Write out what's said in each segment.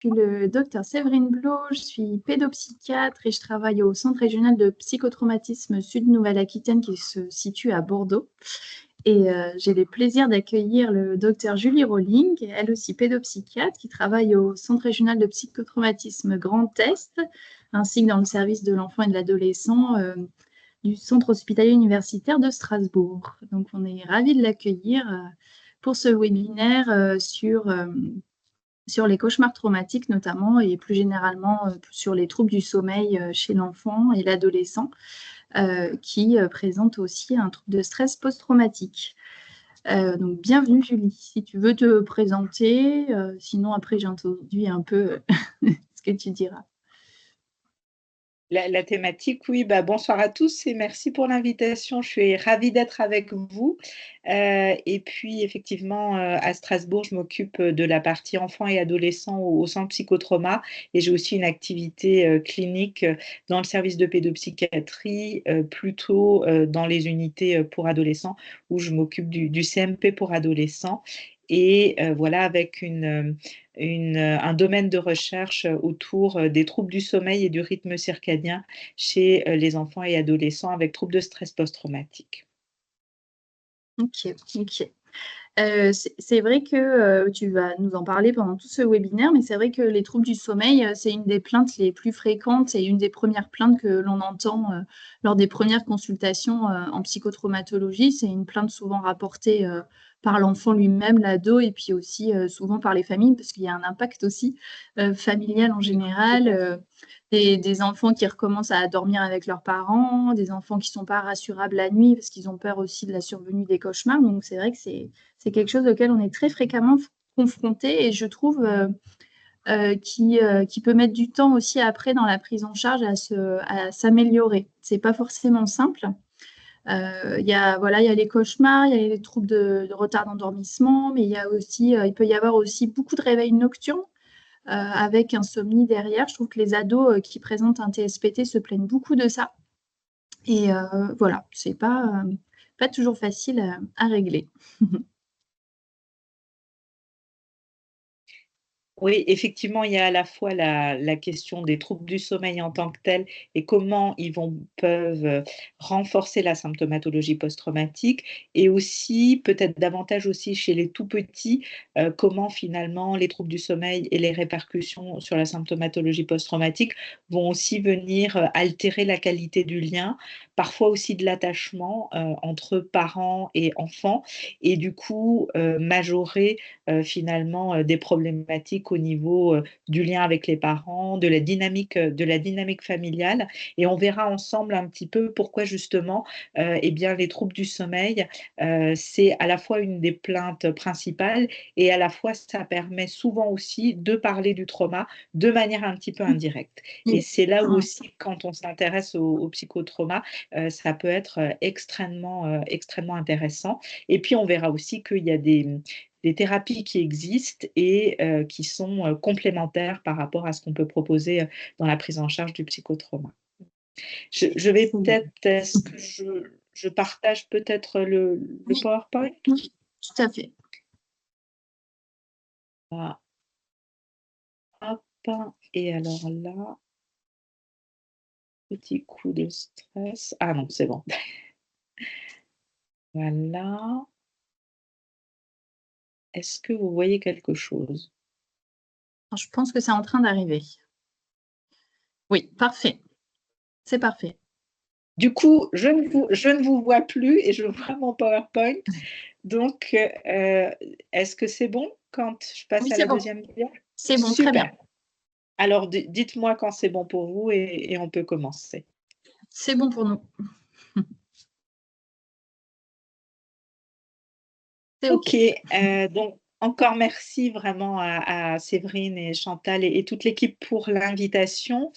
suis le docteur Séverine Blot, je suis pédopsychiatre et je travaille au Centre régional de psychotraumatisme Sud-Nouvelle-Aquitaine qui se situe à Bordeaux. Et j'ai le plaisir d'accueillir le docteur Julie Rowling, elle aussi pédopsychiatre, qui travaille au Centre régional de psychotraumatisme Grand Est, ainsi que dans le service de l'enfant et de l'adolescent du Centre hospitalier universitaire de Strasbourg. Donc on est ravis de l'accueillir pour ce webinaire sur les cauchemars traumatiques notamment, et plus généralement sur les troubles du sommeil chez l'enfant et l'adolescent, qui présente aussi un trouble de stress post-traumatique. Donc bienvenue Julie, si tu veux te présenter, sinon après j'introduis un peu ce que tu diras. La thématique, oui, bonsoir à tous et merci pour l'invitation. Je suis ravie d'être avec vous. Et puis, effectivement, à Strasbourg, je m'occupe de la partie enfants et adolescents au centre psychotrauma et j'ai aussi une activité clinique dans le service de pédopsychiatrie, plutôt dans les unités pour adolescents où je m'occupe du CMP pour adolescents. Et voilà, avec un domaine de recherche autour des troubles du sommeil et du rythme circadien chez les enfants et adolescents avec troubles de stress post-traumatique. Ok. C'est vrai que tu vas nous en parler pendant tout ce webinaire, mais c'est vrai que les troubles du sommeil, c'est une des plaintes les plus fréquentes et une des premières plaintes que l'on entend lors des premières consultations en psychotraumatologie. C'est une plainte souvent rapportée par l'enfant lui-même, l'ado, et puis aussi souvent par les familles, parce qu'il y a un impact aussi familial en général. Des enfants qui recommencent à dormir avec leurs parents, des enfants qui ne sont pas rassurables la nuit parce qu'ils ont peur aussi de la survenue des cauchemars. Donc c'est vrai que c'est quelque chose auquel on est très fréquemment confronté et je trouve qui peut mettre du temps aussi après dans la prise en charge à s'améliorer. C'est pas forcément simple. Il y a les cauchemars, il y a les troubles de retard d'endormissement, mais il peut y avoir aussi beaucoup de réveils nocturnes avec insomnie derrière. Je trouve que les ados qui présentent un TSPT se plaignent beaucoup de ça. Et voilà, c'est pas toujours facile à régler. Oui, effectivement, il y a à la fois la question des troubles du sommeil en tant que tels et comment peuvent renforcer la symptomatologie post-traumatique et aussi, peut-être davantage aussi chez les tout petits, comment finalement les troubles du sommeil et les répercussions sur la symptomatologie post-traumatique vont aussi venir altérer la qualité du lien, parfois aussi de l'attachement entre parents et enfants et du coup majorer finalement des problématiques au niveau du lien avec les parents, de la dynamique familiale. Et on verra ensemble un petit peu pourquoi justement eh bien, les troubles du sommeil, c'est à la fois une des plaintes principales et à la fois ça permet souvent aussi de parler du trauma de manière un petit peu indirecte. Et c'est là où aussi, quand on s'intéresse au psychotrauma, ça peut être extrêmement intéressant. Et puis, on verra aussi qu'il y a des thérapies qui existent et qui sont complémentaires par rapport à ce qu'on peut proposer dans la prise en charge du psychotrauma. Je vais peut-être, est-ce que je partage peut-être le PowerPoint? Oui, tout à fait. Voilà. Hop, et alors là, petit coup de stress. Ah non, c'est bon. Voilà. Est-ce que vous voyez quelque chose? Je pense que c'est en train d'arriver. Oui, parfait. C'est parfait. Du coup, je ne vous vois plus et je vois mon PowerPoint. Donc, est-ce que c'est bon quand je passe à la deuxième vidéo? C'est bon, Super. très bien. Alors, dites-moi quand c'est bon pour vous et on peut commencer. C'est bon pour nous. Ok, donc encore merci vraiment à Séverine et Chantal et toute l'équipe pour l'invitation.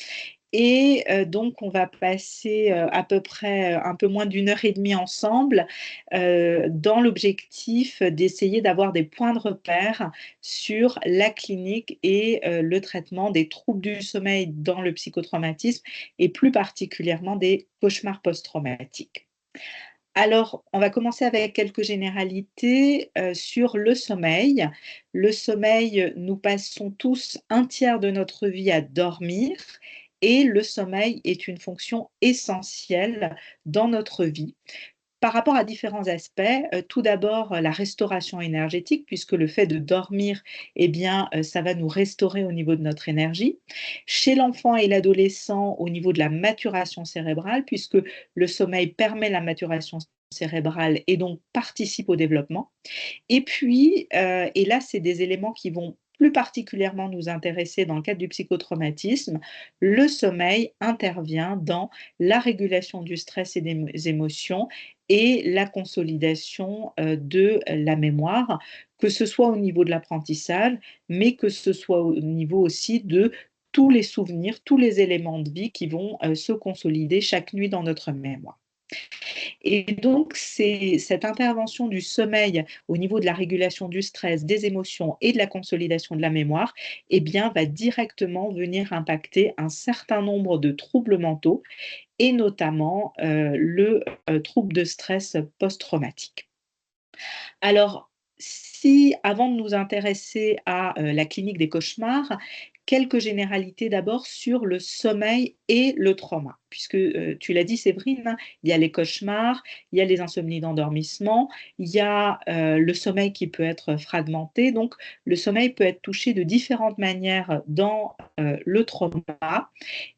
Et donc, on va passer à peu près un peu moins d'1 heure et demie ensemble dans l'objectif d'essayer d'avoir des points de repère sur la clinique et le traitement des troubles du sommeil dans le psychotraumatisme et plus particulièrement des cauchemars post-traumatiques. Alors, on va commencer avec quelques généralités sur le sommeil. Le sommeil, nous passons tous un tiers de notre vie à dormir et le sommeil est une fonction essentielle dans notre vie. Par rapport à différents aspects, tout d'abord, la restauration énergétique puisque le fait de dormir, eh bien, ça va nous restaurer au niveau de notre énergie. Chez l'enfant et l'adolescent, au niveau de la maturation cérébrale puisque le sommeil permet la maturation cérébrale et donc participe au développement. Et puis, et là, c'est des éléments qui vont plus particulièrement nous intéresser dans le cadre du psychotraumatisme, le sommeil intervient dans la régulation du stress et des émotions et la consolidation de la mémoire, que ce soit au niveau de l'apprentissage, mais que ce soit au niveau aussi de tous les souvenirs, tous les éléments de vie qui vont se consolider chaque nuit dans notre mémoire. Et donc, c'est cette intervention du sommeil au niveau de la régulation du stress, des émotions et de la consolidation de la mémoire, eh bien, va directement venir impacter un certain nombre de troubles mentaux et notamment le trouble de stress post-traumatique. Alors, si avant de nous intéresser à la clinique des cauchemars, quelques généralités d'abord sur le sommeil et le trauma. Puisque tu l'as dit, Séverine, hein, il y a les cauchemars, il y a les insomnies d'endormissement, il y a le sommeil qui peut être fragmenté. Donc, le sommeil peut être touché de différentes manières dans le trauma.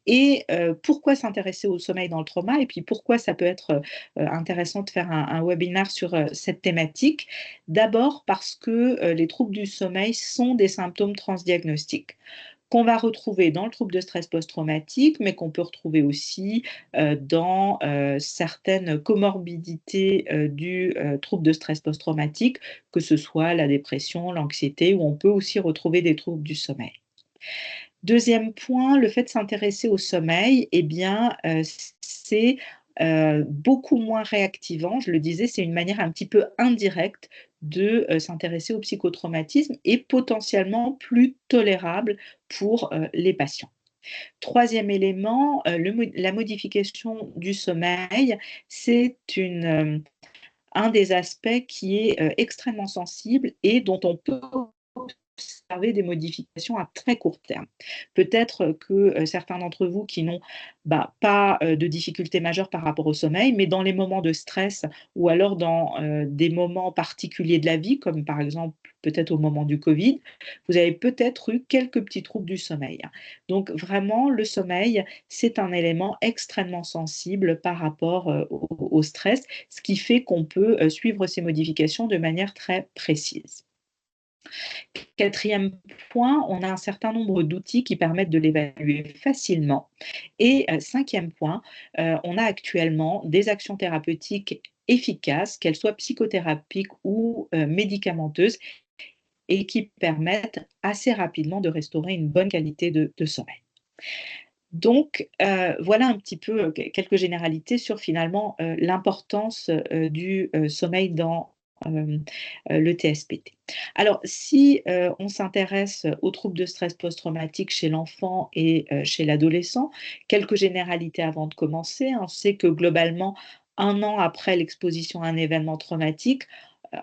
Et pourquoi s'intéresser au sommeil dans le trauma? Et puis pourquoi ça peut être intéressant de faire un webinaire sur cette thématique? D'abord parce que les troubles du sommeil sont des symptômes transdiagnostiques qu'on va retrouver dans le trouble de stress post-traumatique, mais qu'on peut retrouver aussi dans certaines comorbidités du trouble de stress post-traumatique, que ce soit la dépression, l'anxiété, ou on peut aussi retrouver des troubles du sommeil. Deuxième point, le fait de s'intéresser au sommeil, eh bien, c'est beaucoup moins réactivant. Je le disais, c'est une manière un petit peu indirecte de s'intéresser au psychotraumatisme et potentiellement plus tolérable pour les patients. Troisième élément, la modification du sommeil, c'est un des aspects qui est extrêmement sensible et dont on peut observer des modifications à très court terme. Peut-être que certains d'entre vous qui n'ont pas de difficultés majeures par rapport au sommeil, mais dans les moments de stress ou alors dans des moments particuliers de la vie, comme par exemple peut-être au moment du Covid, vous avez peut-être eu quelques petits troubles du sommeil. Donc vraiment, le sommeil, c'est un élément extrêmement sensible par rapport au stress, ce qui fait qu'on peut suivre ces modifications de manière très précise. Quatrième point, on a un certain nombre d'outils qui permettent de l'évaluer facilement. Et cinquième point, on a actuellement des actions thérapeutiques efficaces, qu'elles soient psychothérapiques ou médicamenteuses, et qui permettent assez rapidement de restaurer une bonne qualité de sommeil. Donc, voilà un petit peu quelques généralités sur finalement l'importance du sommeil dans le TSPT. Alors, si on s'intéresse aux troubles de stress post-traumatique chez l'enfant et chez l'adolescent, quelques généralités avant de commencer. On sait que globalement, 1 an après l'exposition à un événement traumatique,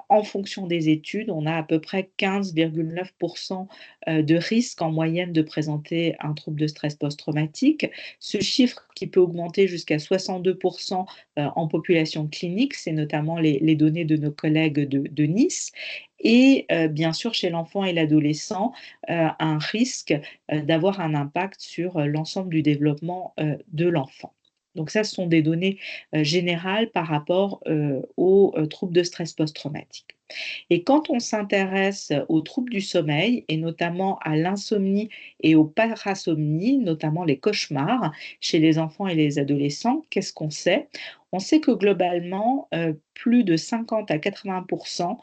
en fonction des études, on a à peu près 15,9% de risque en moyenne de présenter un trouble de stress post-traumatique. Ce chiffre qui peut augmenter jusqu'à 62% en population clinique, c'est notamment les données de nos collègues de Nice. Et bien sûr, chez l'enfant et l'adolescent, un risque d'avoir un impact sur l'ensemble du développement de l'enfant. Donc ça, ce sont des données générales par rapport aux troubles de stress post-traumatique. Et quand on s'intéresse aux troubles du sommeil, et notamment à l'insomnie et aux parasomnies, notamment les cauchemars, chez les enfants et les adolescents, qu'est-ce qu'on sait? On sait que globalement, plus de 50 à 80%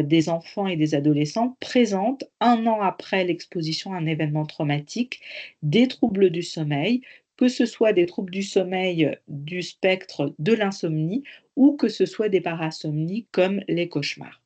des enfants et des adolescents présentent, 1 an après l'exposition à un événement traumatique, des troubles du sommeil, que ce soit des troubles du sommeil du spectre de l'insomnie ou que ce soit des parasomnies comme les cauchemars.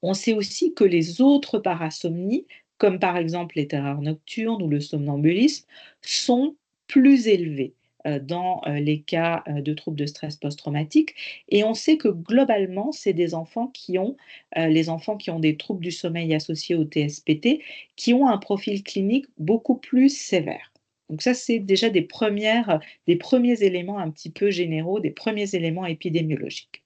On sait aussi que les autres parasomnies, comme par exemple les terreurs nocturnes ou le somnambulisme, sont plus élevées dans les cas de troubles de stress post-traumatique. Et on sait que globalement, c'est des enfants qui ont, les enfants qui ont des troubles du sommeil associés au TSPT, qui ont un profil clinique beaucoup plus sévère. Donc ça, c'est déjà des premiers éléments un petit peu généraux, des premiers éléments épidémiologiques.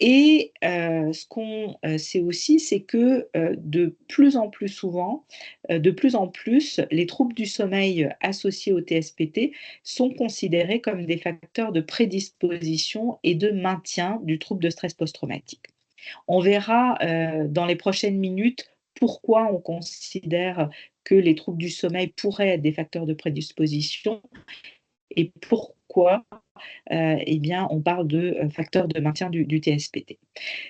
Et ce qu'on sait aussi, c'est que de plus en plus souvent, de plus en plus, les troubles du sommeil associés au TSPT sont considérés comme des facteurs de prédisposition et de maintien du trouble de stress post-traumatique. On verra dans les prochaines minutes pourquoi on considère que les troubles du sommeil pourraient être des facteurs de prédisposition et pourquoi eh bien, on parle de facteurs de maintien du TSPT.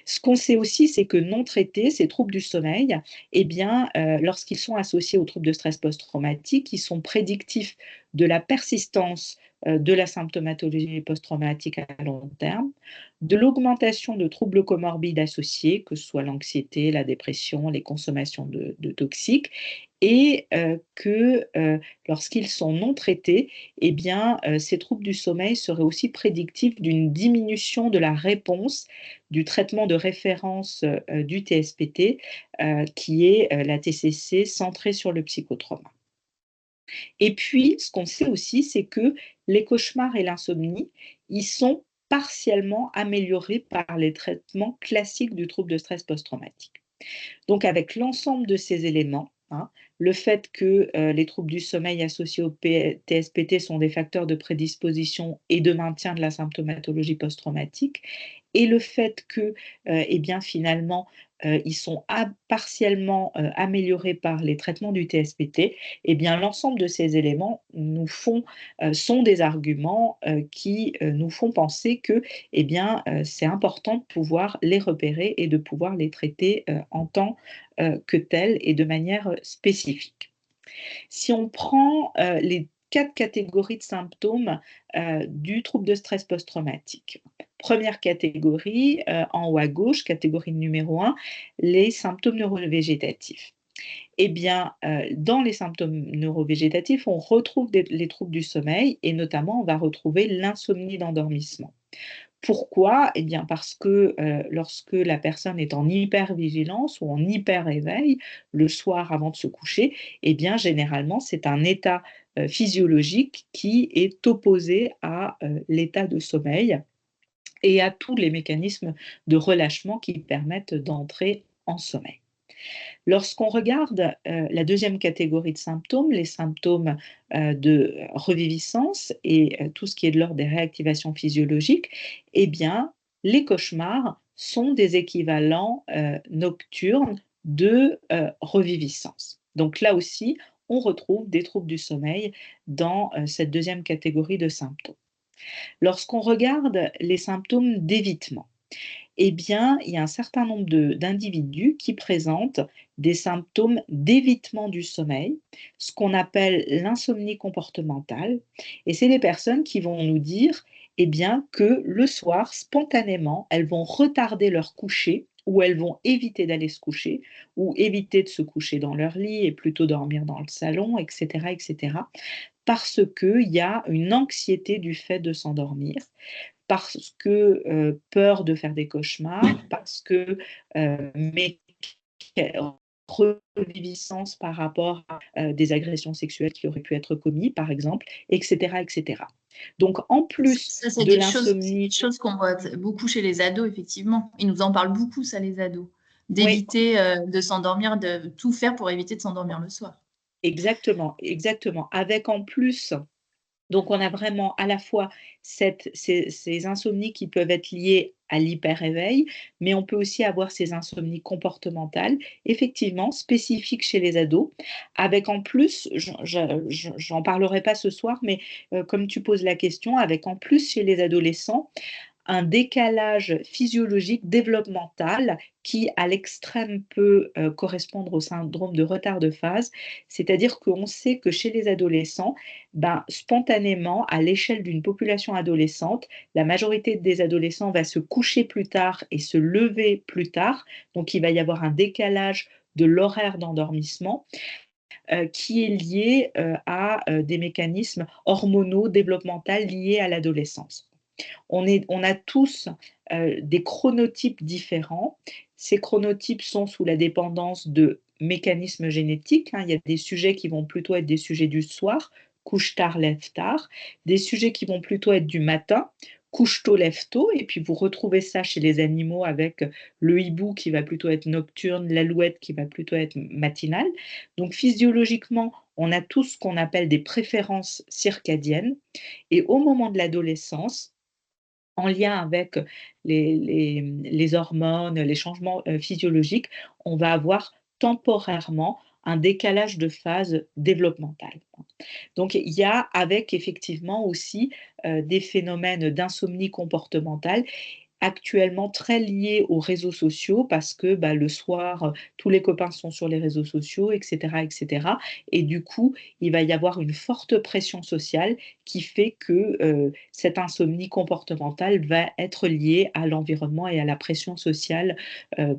Ce qu'on sait aussi, c'est que non traités, ces troubles du sommeil, eh bien, lorsqu'ils sont associés aux troubles de stress post-traumatique, ils sont prédictifs de la persistance de la symptomatologie post-traumatique à long terme, de l'augmentation de troubles comorbides associés, que ce soit l'anxiété, la dépression, les consommations de toxiques, et que lorsqu'ils sont non traités, eh bien, ces troubles du sommeil seraient aussi prédictifs d'une diminution de la réponse du traitement de référence du TSPT, qui est la TCC centrée sur le psychotrauma. Et puis, ce qu'on sait aussi, c'est que les cauchemars et l'insomnie, ils sont partiellement améliorés par les traitements classiques du trouble de stress post-traumatique. Donc, avec l'ensemble de ces éléments, hein, le fait que les troubles du sommeil associés au TSPT sont des facteurs de prédisposition et de maintien de la symptomatologie post-traumatique, et le fait que, eh bien, finalement, ils sont partiellement améliorés par les traitements du TSPT, eh bien, l'ensemble de ces éléments sont des arguments qui nous font penser que, eh bien, c'est important de pouvoir les repérer et de pouvoir les traiter en tant que tels et de manière spécifique. Si on prend les 4 catégories de symptômes du trouble de stress post-traumatique. Première catégorie, en haut à gauche, catégorie numéro 1, les symptômes neurovégétatifs. Eh bien, dans les symptômes neurovégétatifs, on retrouve les troubles du sommeil et notamment, on va retrouver l'insomnie d'endormissement. Pourquoi? Eh bien, parce que lorsque la personne est en hypervigilance ou en hyper-éveil le soir avant de se coucher, eh bien, généralement, c'est un état physiologique qui est opposé à l'état de sommeil et à tous les mécanismes de relâchement qui permettent d'entrer en sommeil. Lorsqu'on regarde la deuxième catégorie de symptômes, les symptômes de reviviscence et tout ce qui est de l'ordre des réactivations physiologiques, eh bien, les cauchemars sont des équivalents nocturnes de reviviscence. Donc là aussi, on retrouve des troubles du sommeil dans cette deuxième catégorie de symptômes. Lorsqu'on regarde les symptômes d'évitement, eh bien, il y a un certain nombre d'individus qui présentent des symptômes d'évitement du sommeil, ce qu'on appelle l'insomnie comportementale. Et c'est des personnes qui vont nous dire, eh bien, que le soir, spontanément, elles vont retarder leur coucher ou elles vont éviter d'aller se coucher ou éviter de se coucher dans leur lit et plutôt dormir dans le salon, etc., etc., parce qu'il y a une anxiété du fait de s'endormir, parce que peur de faire des cauchemars, parce que reviviscence par rapport à des agressions sexuelles qui auraient pu être commises, par exemple, etc., etc. Donc, en plus Ça, c'est de quelque chose, l'insomnie, qu'on voit beaucoup chez les ados, effectivement. Ils nous en parlent beaucoup, ça, les ados. oui, D'éviter de s'endormir, de tout faire pour éviter de s'endormir le soir. exactement, exactement. Avec en plus, donc on a vraiment à la fois ces insomnies qui peuvent être liées à l'hyper-éveil, mais on peut aussi avoir ces insomnies comportementales, effectivement spécifiques chez les ados, avec en plus, j'en parlerai pas ce soir, mais comme tu poses la question, avec en plus chez les adolescents, un décalage physiologique développemental qui, à l'extrême, peut correspondre au syndrome de retard de phase. C'est-à-dire qu'on sait que chez les adolescents, ben, spontanément, à l'échelle d'une population adolescente, la majorité des adolescents va se coucher plus tard et se lever plus tard. Donc, il va y avoir un décalage de l'horaire d'endormissement. qui est lié à des mécanismes hormonaux, développementaux liés à l'adolescence. On a tous des chronotypes différents. Ces chronotypes sont sous la dépendance de mécanismes génétiques, hein. Il y a des sujets qui vont plutôt être des sujets du soir, couche tard, lève tard, des sujets qui vont plutôt être du matin, couche tôt, lève tôt, et puis vous retrouvez ça chez les animaux avec le hibou qui va plutôt être nocturne, l'alouette qui va plutôt être matinale. Donc physiologiquement, on a tout ce qu'on appelle des préférences circadiennes, et au moment de l'adolescence, en lien avec les hormones, les changements physiologiques, on va avoir temporairement un décalage de phase développementale. Donc il y a avec effectivement aussi des phénomènes d'insomnie comportementale actuellement très liés aux réseaux sociaux parce que bah, le soir, tous les copains sont sur les réseaux sociaux, etc., etc. Et du coup, il va y avoir une forte pression sociale qui fait que cette insomnie comportementale va être liée à l'environnement et à la pression sociale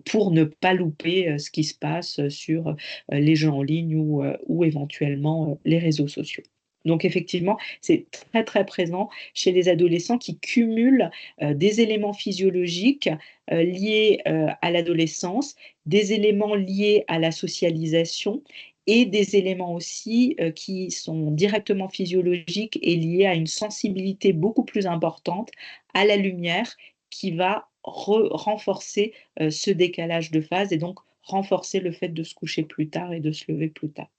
pour ne pas louper ce qui se passe sur les jeux en ligne ou éventuellement les réseaux sociaux. Donc effectivement, c'est très très présent chez les adolescents qui cumulent des éléments physiologiques liés à l'adolescence, des éléments liés à la socialisation et des éléments aussi qui sont directement physiologiques et liés à une sensibilité beaucoup plus importante à la lumière qui va renforcer ce décalage de phase et donc renforcer le fait de se coucher plus tard et de se lever plus tard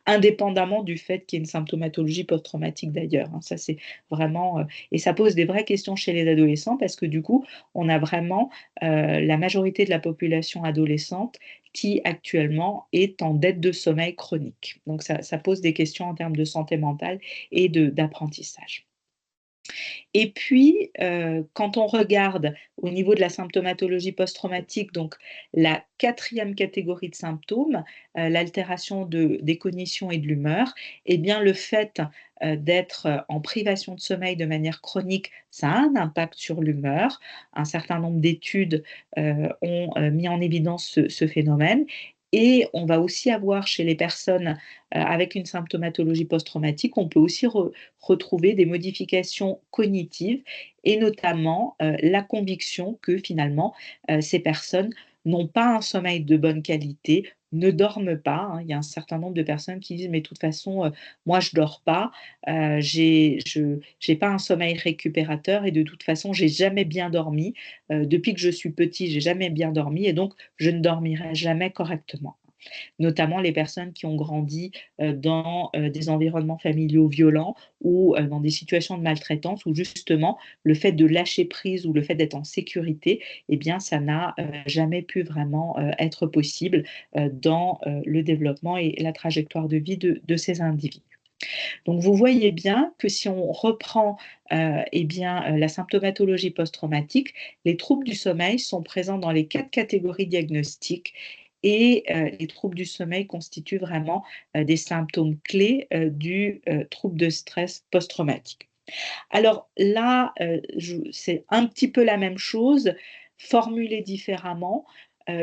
indépendamment du fait qu'il y ait une symptomatologie post-traumatique d'ailleurs, hein. Ça, c'est vraiment, et ça pose des vraies questions chez les adolescents parce que du coup, on a vraiment la majorité de la population adolescente qui actuellement est en dette de sommeil chronique. Donc ça pose des questions en termes de santé mentale et d'apprentissage. Et puis, quand on regarde au niveau de la symptomatologie post-traumatique, donc la quatrième catégorie de symptômes, l'altération des cognitions et de l'humeur, eh bien le fait d'être en privation de sommeil de manière chronique, ça a un impact sur l'humeur. Un certain nombre d'études ont mis en évidence ce phénomène. Et on va aussi avoir chez les personnes avec une symptomatologie post-traumatique, on peut aussi retrouver des modifications cognitives et notamment la conviction que finalement ces personnes n'ont pas un sommeil de bonne qualité, ne dorment pas, hein. Il y a un certain nombre de personnes qui disent mais de toute façon moi je dors pas, j'ai pas un sommeil récupérateur et de toute façon j'ai jamais bien dormi. Depuis que je suis petit j'ai jamais bien dormi et donc je ne dormirai jamais correctement, notamment les personnes qui ont grandi dans des environnements familiaux violents ou dans des situations de maltraitance où justement le fait de lâcher prise ou le fait d'être en sécurité, eh bien ça n'a jamais pu vraiment être possible dans le développement et la trajectoire de vie de ces individus. Donc vous voyez bien que si on reprend eh bien, la symptomatologie post-traumatique, les troubles du sommeil sont présents dans les 4 catégories diagnostiques et les troubles du sommeil constituent vraiment des symptômes clés du trouble de stress post-traumatique. Alors là, c'est un petit peu la même chose, formulée différemment,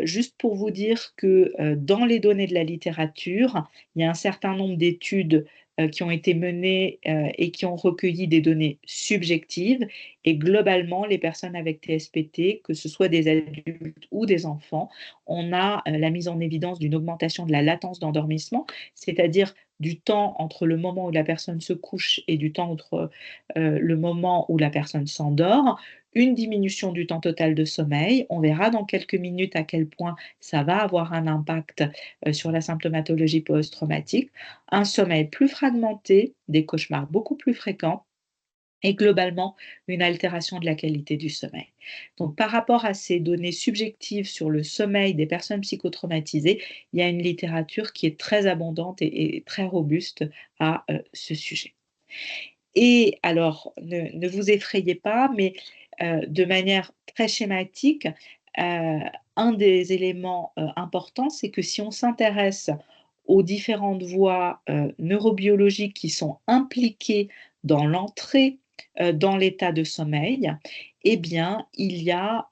juste pour vous dire que, dans les données de la littérature, il y a un certain nombre d'études, qui ont été menées, et qui ont recueilli des données subjectives et globalement, les personnes avec TSPT, que ce soit des adultes ou des enfants, on a, la mise en évidence d'une augmentation de la latence d'endormissement, c'est-à-dire du temps entre le moment où la personne se couche et du temps entre le moment où la personne s'endort, une diminution du temps total de sommeil. On verra dans quelques minutes à quel point ça va avoir un impact sur la symptomatologie post-traumatique. Un sommeil plus fragmenté, des cauchemars beaucoup plus fréquents et globalement une altération de la qualité du sommeil. Donc par rapport à ces données subjectives sur le sommeil des personnes psychotraumatisées, il y a une littérature qui est très abondante et très robuste à ce sujet. Et alors, ne vous effrayez pas, mais de manière très schématique, un des éléments importants, c'est que si on s'intéresse aux différentes voies neurobiologiques qui sont impliquées dans l'entrée dans l'état de sommeil, eh bien, il y a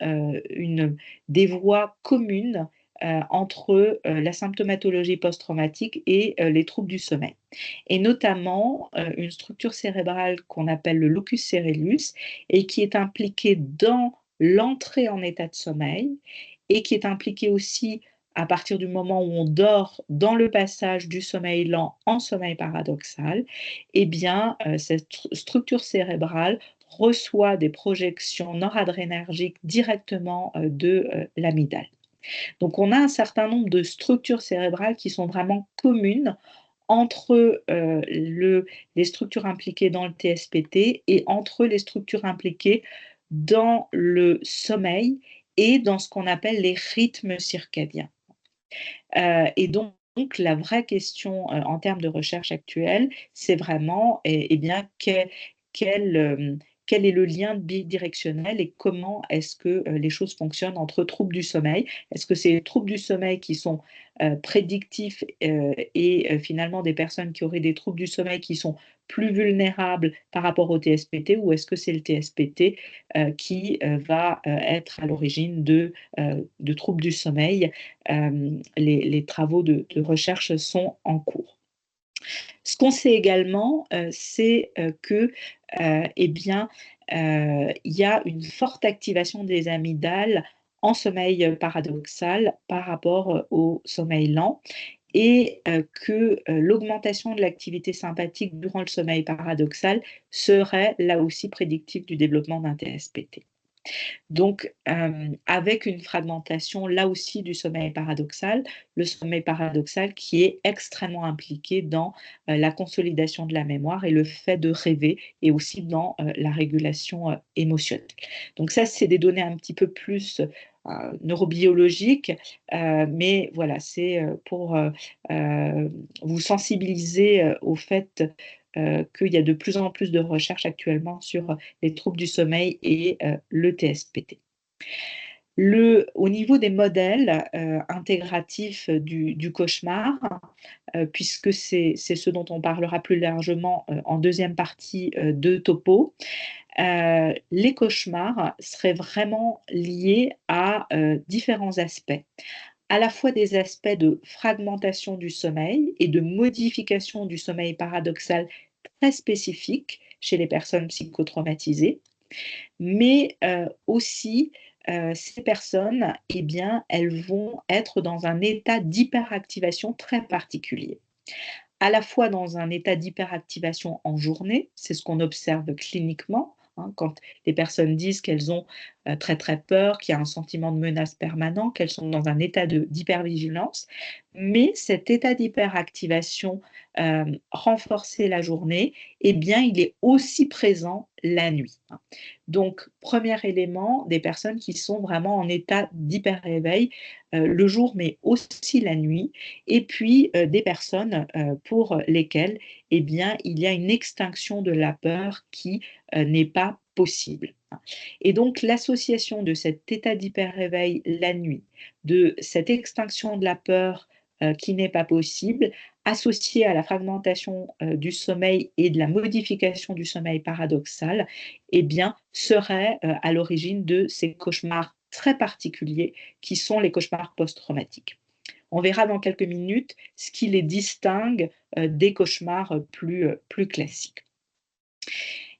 des voies communes entre la symptomatologie post-traumatique et les troubles du sommeil. Et notamment une structure cérébrale qu'on appelle le locus coeruleus et qui est impliquée dans l'entrée en état de sommeil et qui est impliquée aussi à partir du moment où on dort dans le passage du sommeil lent en sommeil paradoxal. Eh bien, cette structure cérébrale reçoit des projections noradrénergiques directement de l'amygdale. Donc, on a un certain nombre de structures cérébrales qui sont vraiment communes entre les structures impliquées dans le TSPT et entre les structures impliquées dans le sommeil et dans ce qu'on appelle les rythmes circadiens. Et donc, la vraie question en termes de recherche actuelle, c'est vraiment bien, quel est le lien bidirectionnel et comment est-ce que les choses fonctionnent entre troubles du sommeil? Est-ce que c'est les troubles du sommeil qui sont prédictifs et finalement des personnes qui auraient des troubles du sommeil qui sont plus vulnérables par rapport au TSPT, ou est-ce que c'est le TSPT qui va être à l'origine de troubles du sommeil? Les travaux de recherche sont en cours. Ce qu'on sait également, c'est que, eh bien, il y a une forte activation des amygdales en sommeil paradoxal par rapport au sommeil lent, et que l'augmentation de l'activité sympathique durant le sommeil paradoxal serait là aussi prédictive du développement d'un TSPT. Donc, avec une fragmentation là aussi du sommeil paradoxal, le sommeil paradoxal qui est extrêmement impliqué dans la consolidation de la mémoire et le fait de rêver, et aussi dans la régulation émotionnelle. Donc ça, c'est des données un petit peu plus neurobiologiques, mais voilà, c'est pour vous sensibiliser au fait qu'il y a de plus en plus de recherches actuellement sur les troubles du sommeil et le TSPT. Au niveau des modèles intégratifs du cauchemar, puisque c'est ce dont on parlera plus largement en deuxième partie de Topo, les cauchemars seraient vraiment liés à différents aspects. À la fois des aspects de fragmentation du sommeil et de modification du sommeil paradoxal très spécifiques chez les personnes psychotraumatisées, mais aussi ces personnes, eh bien, elles vont être dans un état d'hyperactivation très particulier. À la fois dans un état d'hyperactivation en journée, c'est ce qu'on observe cliniquement, hein, quand les personnes disent qu'elles ont très très peur, qu'il y a un sentiment de menace permanent, qu'elles sont dans un état d'hypervigilance, mais cet état d'hyperactivation renforcé la journée, eh bien, il est aussi présent la nuit, hein. Donc, premier élément, des personnes qui sont vraiment en état d'hyper-réveil le jour, mais aussi la nuit, et puis des personnes pour lesquelles, eh bien, il y a une extinction de la peur qui n'est pas possible. Et donc, l'association de cet état d'hyper-réveil la nuit, de cette extinction de la peur qui n'est pas possible, associée à la fragmentation du sommeil et de la modification du sommeil paradoxal, eh bien, serait à l'origine de ces cauchemars très particuliers qui sont les cauchemars post-traumatiques. On verra dans quelques minutes ce qui les distingue des cauchemars plus classiques.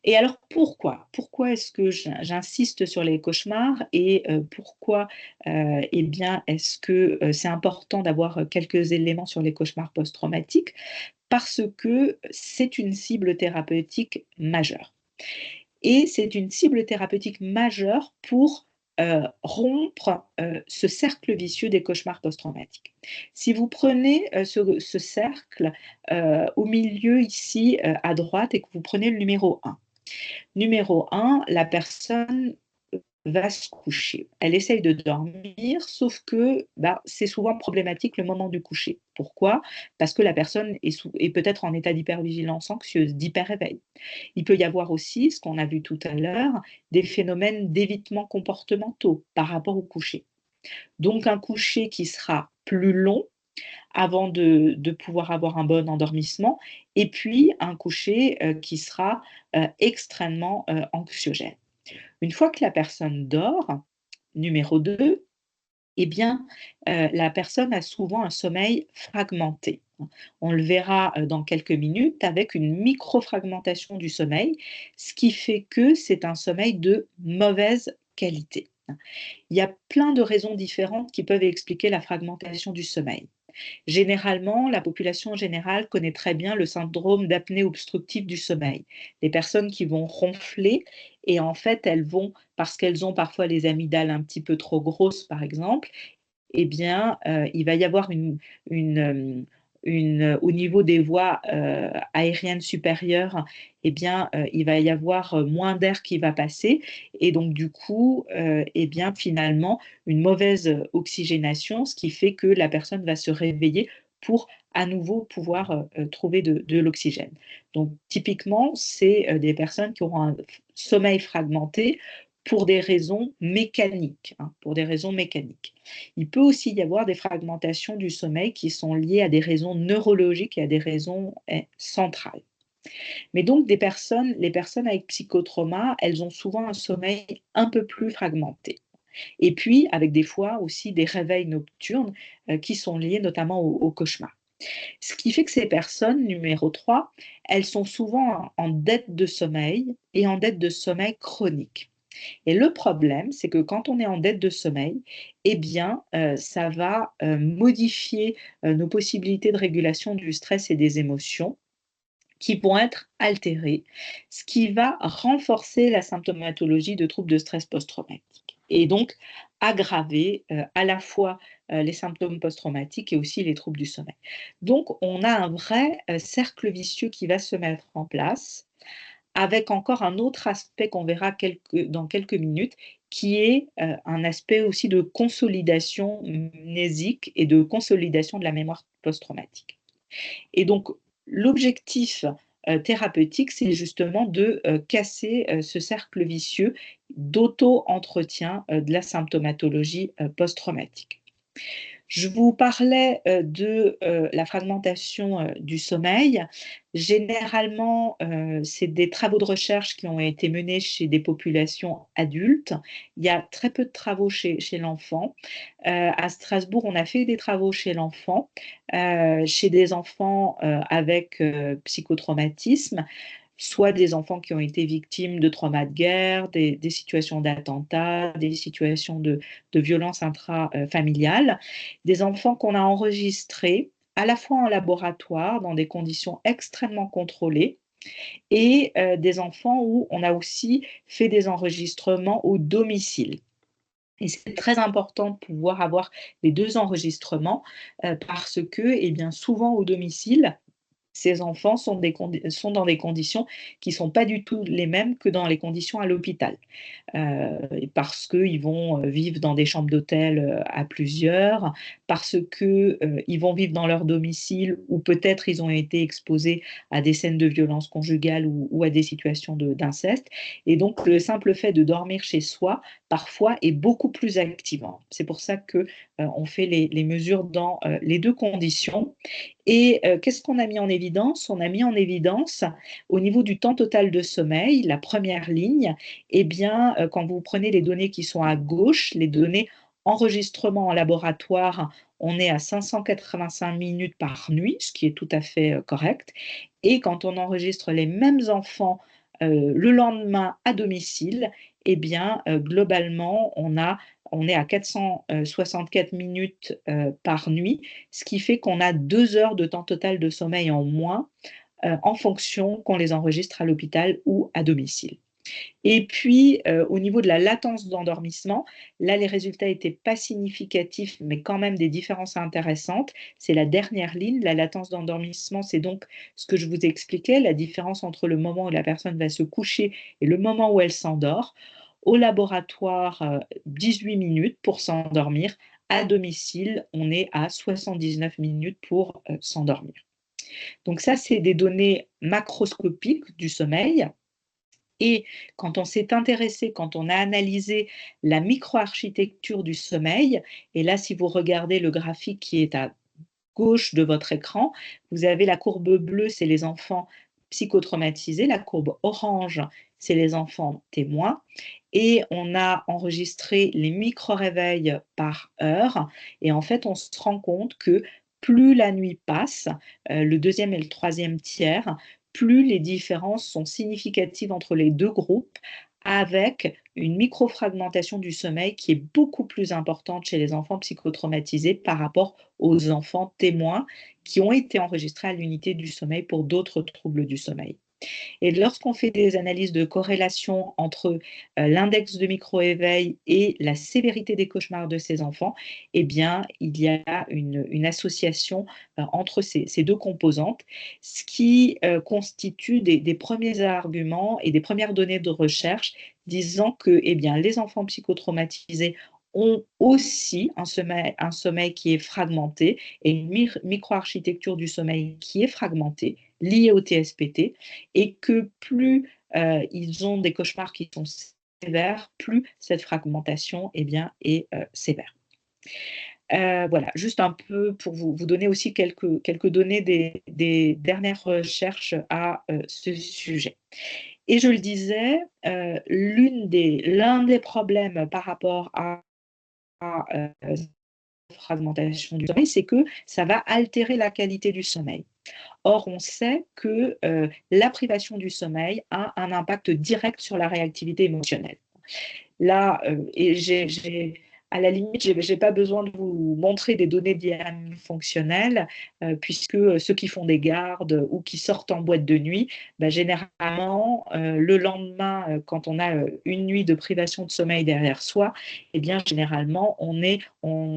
Et alors pourquoi? Pourquoi est-ce que j'insiste sur les cauchemars, et pourquoi eh bien, est-ce que c'est important d'avoir quelques éléments sur les cauchemars post-traumatiques? Parce que c'est une cible thérapeutique majeure. Et c'est une cible thérapeutique majeure pour rompre ce cercle vicieux des cauchemars post-traumatiques. Si vous prenez ce cercle au milieu ici à droite, et que vous prenez le numéro 1. Numéro 1, la personne va se coucher. Elle essaye de dormir, sauf que c'est souvent problématique le moment du coucher. Pourquoi? Parce que la personne est peut-être en état d'hypervigilance anxieuse, d'hyper-réveil. Il peut y avoir aussi, ce qu'on a vu tout à l'heure, des phénomènes d'évitement comportementaux par rapport au coucher. Donc un coucher qui sera plus long avant de pouvoir avoir un bon endormissement, et puis un coucher qui sera extrêmement anxiogène. Une fois que la personne dort, numéro 2, eh bien, la personne a souvent un sommeil fragmenté. On le verra dans quelques minutes avec une microfragmentation du sommeil, ce qui fait que c'est un sommeil de mauvaise qualité. Il y a plein de raisons différentes qui peuvent expliquer la fragmentation du sommeil. Généralement, la population générale connaît très bien le syndrome d'apnée obstructive du sommeil. Les personnes qui vont ronfler et en fait, elles vont, parce qu'elles ont parfois les amygdales un petit peu trop grosses, par exemple, eh bien, il va y avoir au niveau des voies aériennes supérieures, eh bien, il va y avoir moins d'air qui va passer et donc du coup, eh bien, finalement, une mauvaise oxygénation, ce qui fait que la personne va se réveiller pour à nouveau pouvoir trouver de l'oxygène. Donc typiquement, c'est des personnes qui auront un sommeil fragmenté pour des raisons mécaniques, hein, pour des raisons mécaniques. Il peut aussi y avoir des fragmentations du sommeil qui sont liées à des raisons neurologiques et à des raisons centrales. Mais donc, les personnes avec psychotrauma, elles ont souvent un sommeil un peu plus fragmenté. Et puis, avec des fois aussi des réveils nocturnes qui sont liés notamment au cauchemar. Ce qui fait que ces personnes, numéro 3, elles sont souvent en dette de sommeil et en dette de sommeil chronique. Et le problème, c'est que quand on est en dette de sommeil, eh bien, ça va modifier nos possibilités de régulation du stress et des émotions qui vont être altérées, ce qui va renforcer la symptomatologie de troubles de stress post-traumatique et donc aggraver à la fois les symptômes post-traumatiques et aussi les troubles du sommeil. Donc, on a un vrai cercle vicieux qui va se mettre en place avec encore un autre aspect qu'on verra dans quelques minutes, qui est un aspect aussi de consolidation mnésique et de consolidation de la mémoire post-traumatique. Et donc, l'objectif thérapeutique, c'est justement de casser ce cercle vicieux d'auto-entretien de la symptomatologie post-traumatique. Je vous parlais de la fragmentation du sommeil. Généralement, c'est des travaux de recherche qui ont été menés chez des populations adultes. Il y a très peu de travaux chez l'enfant. À Strasbourg, on a fait des travaux chez l'enfant, chez des enfants avec psychotraumatisme, soit des enfants qui ont été victimes de traumas de guerre, des situations d'attentats, des situations de violences intrafamiliales, des enfants qu'on a enregistrés à la fois en laboratoire, dans des conditions extrêmement contrôlées, et des enfants où on a aussi fait des enregistrements au domicile. Et c'est très important de pouvoir avoir les deux enregistrements parce que, eh bien, souvent au domicile, ces enfants sont dans des conditions qui ne sont pas du tout les mêmes que dans les conditions à l'hôpital. Parce qu'ils vont vivre dans des chambres d'hôtel à plusieurs, parce qu'ils vont vivre dans leur domicile ou peut-être ils ont été exposés à des scènes de violence conjugale ou à des situations d'inceste. Et donc, le simple fait de dormir chez soi, parfois, est beaucoup plus activant. C'est pour ça qu'on fait les mesures dans les deux conditions. Et qu'est-ce qu'on a mis en évidence? On a mis en évidence, au niveau du temps total de sommeil, la première ligne, eh bien, quand vous prenez les données qui sont à gauche, les données enregistrement en laboratoire, on est à 585 minutes par nuit, ce qui est tout à fait correct. Et quand on enregistre les mêmes enfants le lendemain à domicile, eh bien, globalement, on est à 464 minutes par nuit, ce qui fait qu'on a 2 heures de temps total de sommeil en moins en fonction qu'on les enregistre à l'hôpital ou à domicile. Et puis, au niveau de la latence d'endormissement, là, les résultats n'étaient pas significatifs, mais quand même des différences intéressantes. C'est la dernière ligne. La latence d'endormissement, c'est donc ce que je vous expliquais, la différence entre le moment où la personne va se coucher et le moment où elle s'endort. Au laboratoire, 18 minutes pour s'endormir. À domicile, on est à 79 minutes pour s'endormir. Donc ça, c'est des données macroscopiques du sommeil. Et quand on s'est intéressé, quand on a analysé la microarchitecture du sommeil, et là, si vous regardez le graphique qui est à gauche de votre écran, vous avez la courbe bleue, c'est les enfants psychotraumatisés. La courbe orange, c'est les enfants témoins. Et on a enregistré les micro-réveils par heure. Et en fait, on se rend compte que plus la nuit passe, le deuxième et le troisième tiers, plus les différences sont significatives entre les deux groupes, avec une microfragmentation du sommeil qui est beaucoup plus importante chez les enfants psychotraumatisés par rapport aux enfants témoins qui ont été enregistrés à l'unité du sommeil pour d'autres troubles du sommeil. Et lorsqu'on fait des analyses de corrélation entre l'index de micro-éveil et la sévérité des cauchemars de ces enfants, eh bien, il y a une association entre ces deux composantes, ce qui constitue des premiers arguments et des premières données de recherche disant que eh bien, les enfants psychotraumatisés ont aussi un sommeil qui est fragmenté et une microarchitecture du sommeil qui est fragmentée, liée au TSPT, et que plus ils ont des cauchemars qui sont sévères, plus cette fragmentation eh bien, est sévère. Voilà, juste un peu pour vous donner aussi quelques données des dernières recherches à ce sujet. Et je le disais, l'un des problèmes par rapport à fragmentation du sommeil, c'est que ça va altérer la qualité du sommeil. Or, on sait que la privation du sommeil a un impact direct sur la réactivité émotionnelle. Là, à la limite, je n'ai pas besoin de vous montrer des données d'IRM fonctionnelles, puisque ceux qui font des gardes ou qui sortent en boîte de nuit, généralement, le lendemain, quand on a une nuit de privation de sommeil derrière soi, eh bien, généralement, on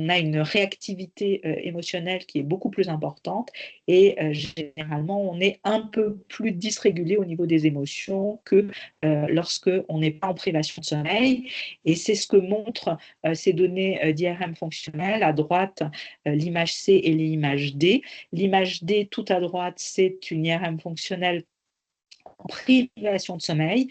a une réactivité émotionnelle qui est beaucoup plus importante et généralement, on est un peu plus dysrégulé au niveau des émotions que lorsque on n'est pas en privation de sommeil. Et c'est ce que montrent ces données d'IRM fonctionnelles. À droite, l'image C et l'image D. L'image D, tout à droite, c'est une IRM fonctionnelle en privation de sommeil.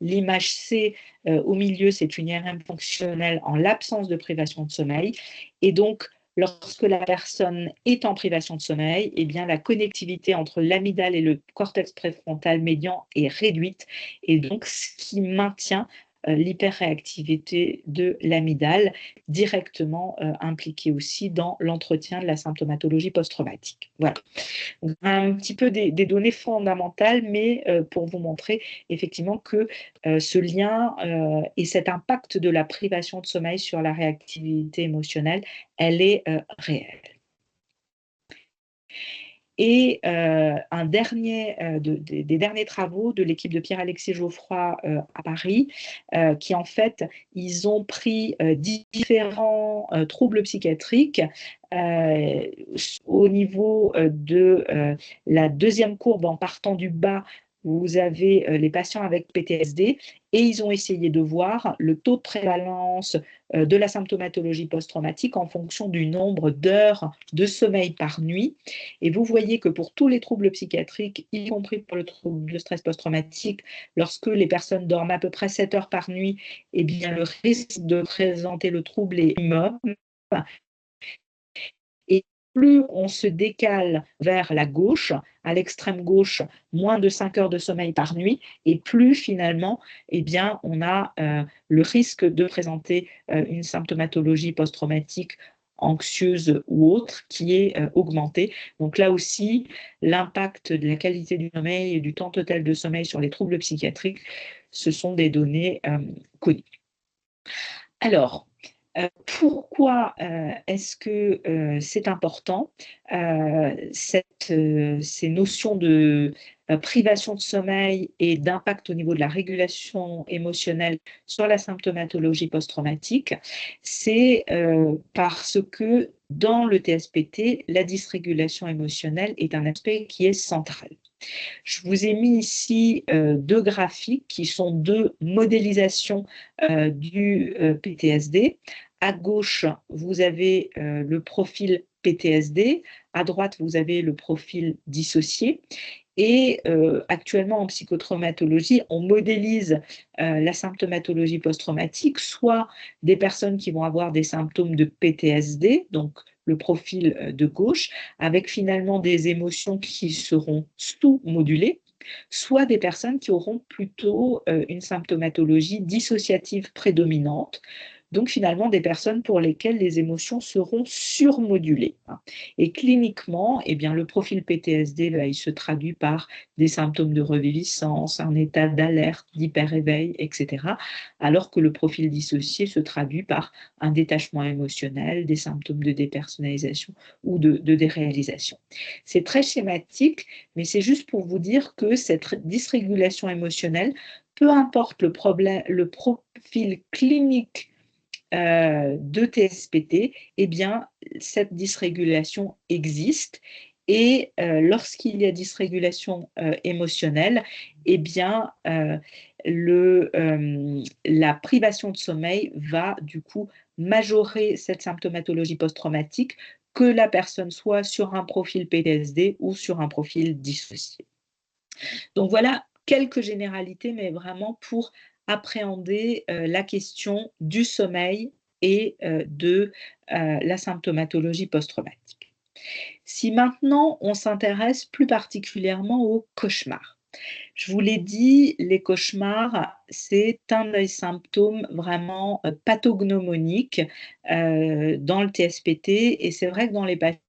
L'image C au milieu, c'est une IRM fonctionnelle en l'absence de privation de sommeil. Et donc, lorsque la personne est en privation de sommeil, eh bien, la connectivité entre l'amygdale et le cortex préfrontal médian est réduite, et donc ce qui maintient l'hyperréactivité de l'amygdale, directement impliquée aussi dans l'entretien de la symptomatologie post-traumatique. Voilà. Donc, un petit peu des données fondamentales, mais pour vous montrer effectivement que ce lien et cet impact de la privation de sommeil sur la réactivité émotionnelle, elle est réelle. Et des derniers travaux de l'équipe de Pierre-Alexis Geoffroy à Paris, qui en fait, ils ont pris différents troubles psychiatriques au niveau de la deuxième courbe en partant du bas. Vous avez les patients avec PTSD et ils ont essayé de voir le taux de prévalence de la symptomatologie post-traumatique en fonction du nombre d'heures de sommeil par nuit. Et vous voyez que pour tous les troubles psychiatriques, y compris pour le trouble de stress post-traumatique, lorsque les personnes dorment à peu près 7 heures par nuit, eh bien, le risque de présenter le trouble est minimum. Et plus on se décale vers la gauche, à l'extrême gauche, moins de 5 heures de sommeil par nuit, et plus finalement, eh bien, on a le risque de présenter une symptomatologie post-traumatique anxieuse ou autre qui est augmentée. Donc là aussi, l'impact de la qualité du sommeil et du temps total de sommeil sur les troubles psychiatriques, ce sont des données connues. Alors, pourquoi est-ce que c'est important ces notions de privation de sommeil et d'impact au niveau de la régulation émotionnelle sur la symptomatologie post-traumatique? C'est parce que dans le TSPT, la dysrégulation émotionnelle est un aspect qui est central. Je vous ai mis ici deux graphiques qui sont deux modélisations du PTSD. À gauche, vous avez le profil PTSD. À droite, vous avez le profil dissocié. Et actuellement, en psychotraumatologie, on modélise la symptomatologie post-traumatique, soit des personnes qui vont avoir des symptômes de PTSD, donc le profil de gauche, avec finalement des émotions qui seront sous-modulées, soit des personnes qui auront plutôt une symptomatologie dissociative prédominante, donc finalement des personnes pour lesquelles les émotions seront surmodulées. Et cliniquement, eh bien, le profil PTSD, là, il se traduit par des symptômes de reviviscence, un état d'alerte, d'hyper-éveil, etc. Alors que le profil dissocié se traduit par un détachement émotionnel, des symptômes de dépersonnalisation ou de déréalisation. C'est très schématique, mais c'est juste pour vous dire que cette dysrégulation émotionnelle, peu importe le profil clinique de TSPT, eh bien, cette dysrégulation existe. Et lorsqu'il y a dysrégulation émotionnelle, eh bien, la privation de sommeil va du coup majorer cette symptomatologie post-traumatique, que la personne soit sur un profil PTSD ou sur un profil dissocié. Donc voilà quelques généralités, mais vraiment pour appréhender la question du sommeil et de la symptomatologie post-traumatique. Si maintenant on s'intéresse plus particulièrement aux cauchemars. Je vous l'ai dit, les cauchemars, c'est un des symptômes vraiment pathognomoniques dans le TSPT, et c'est vrai que dans les patients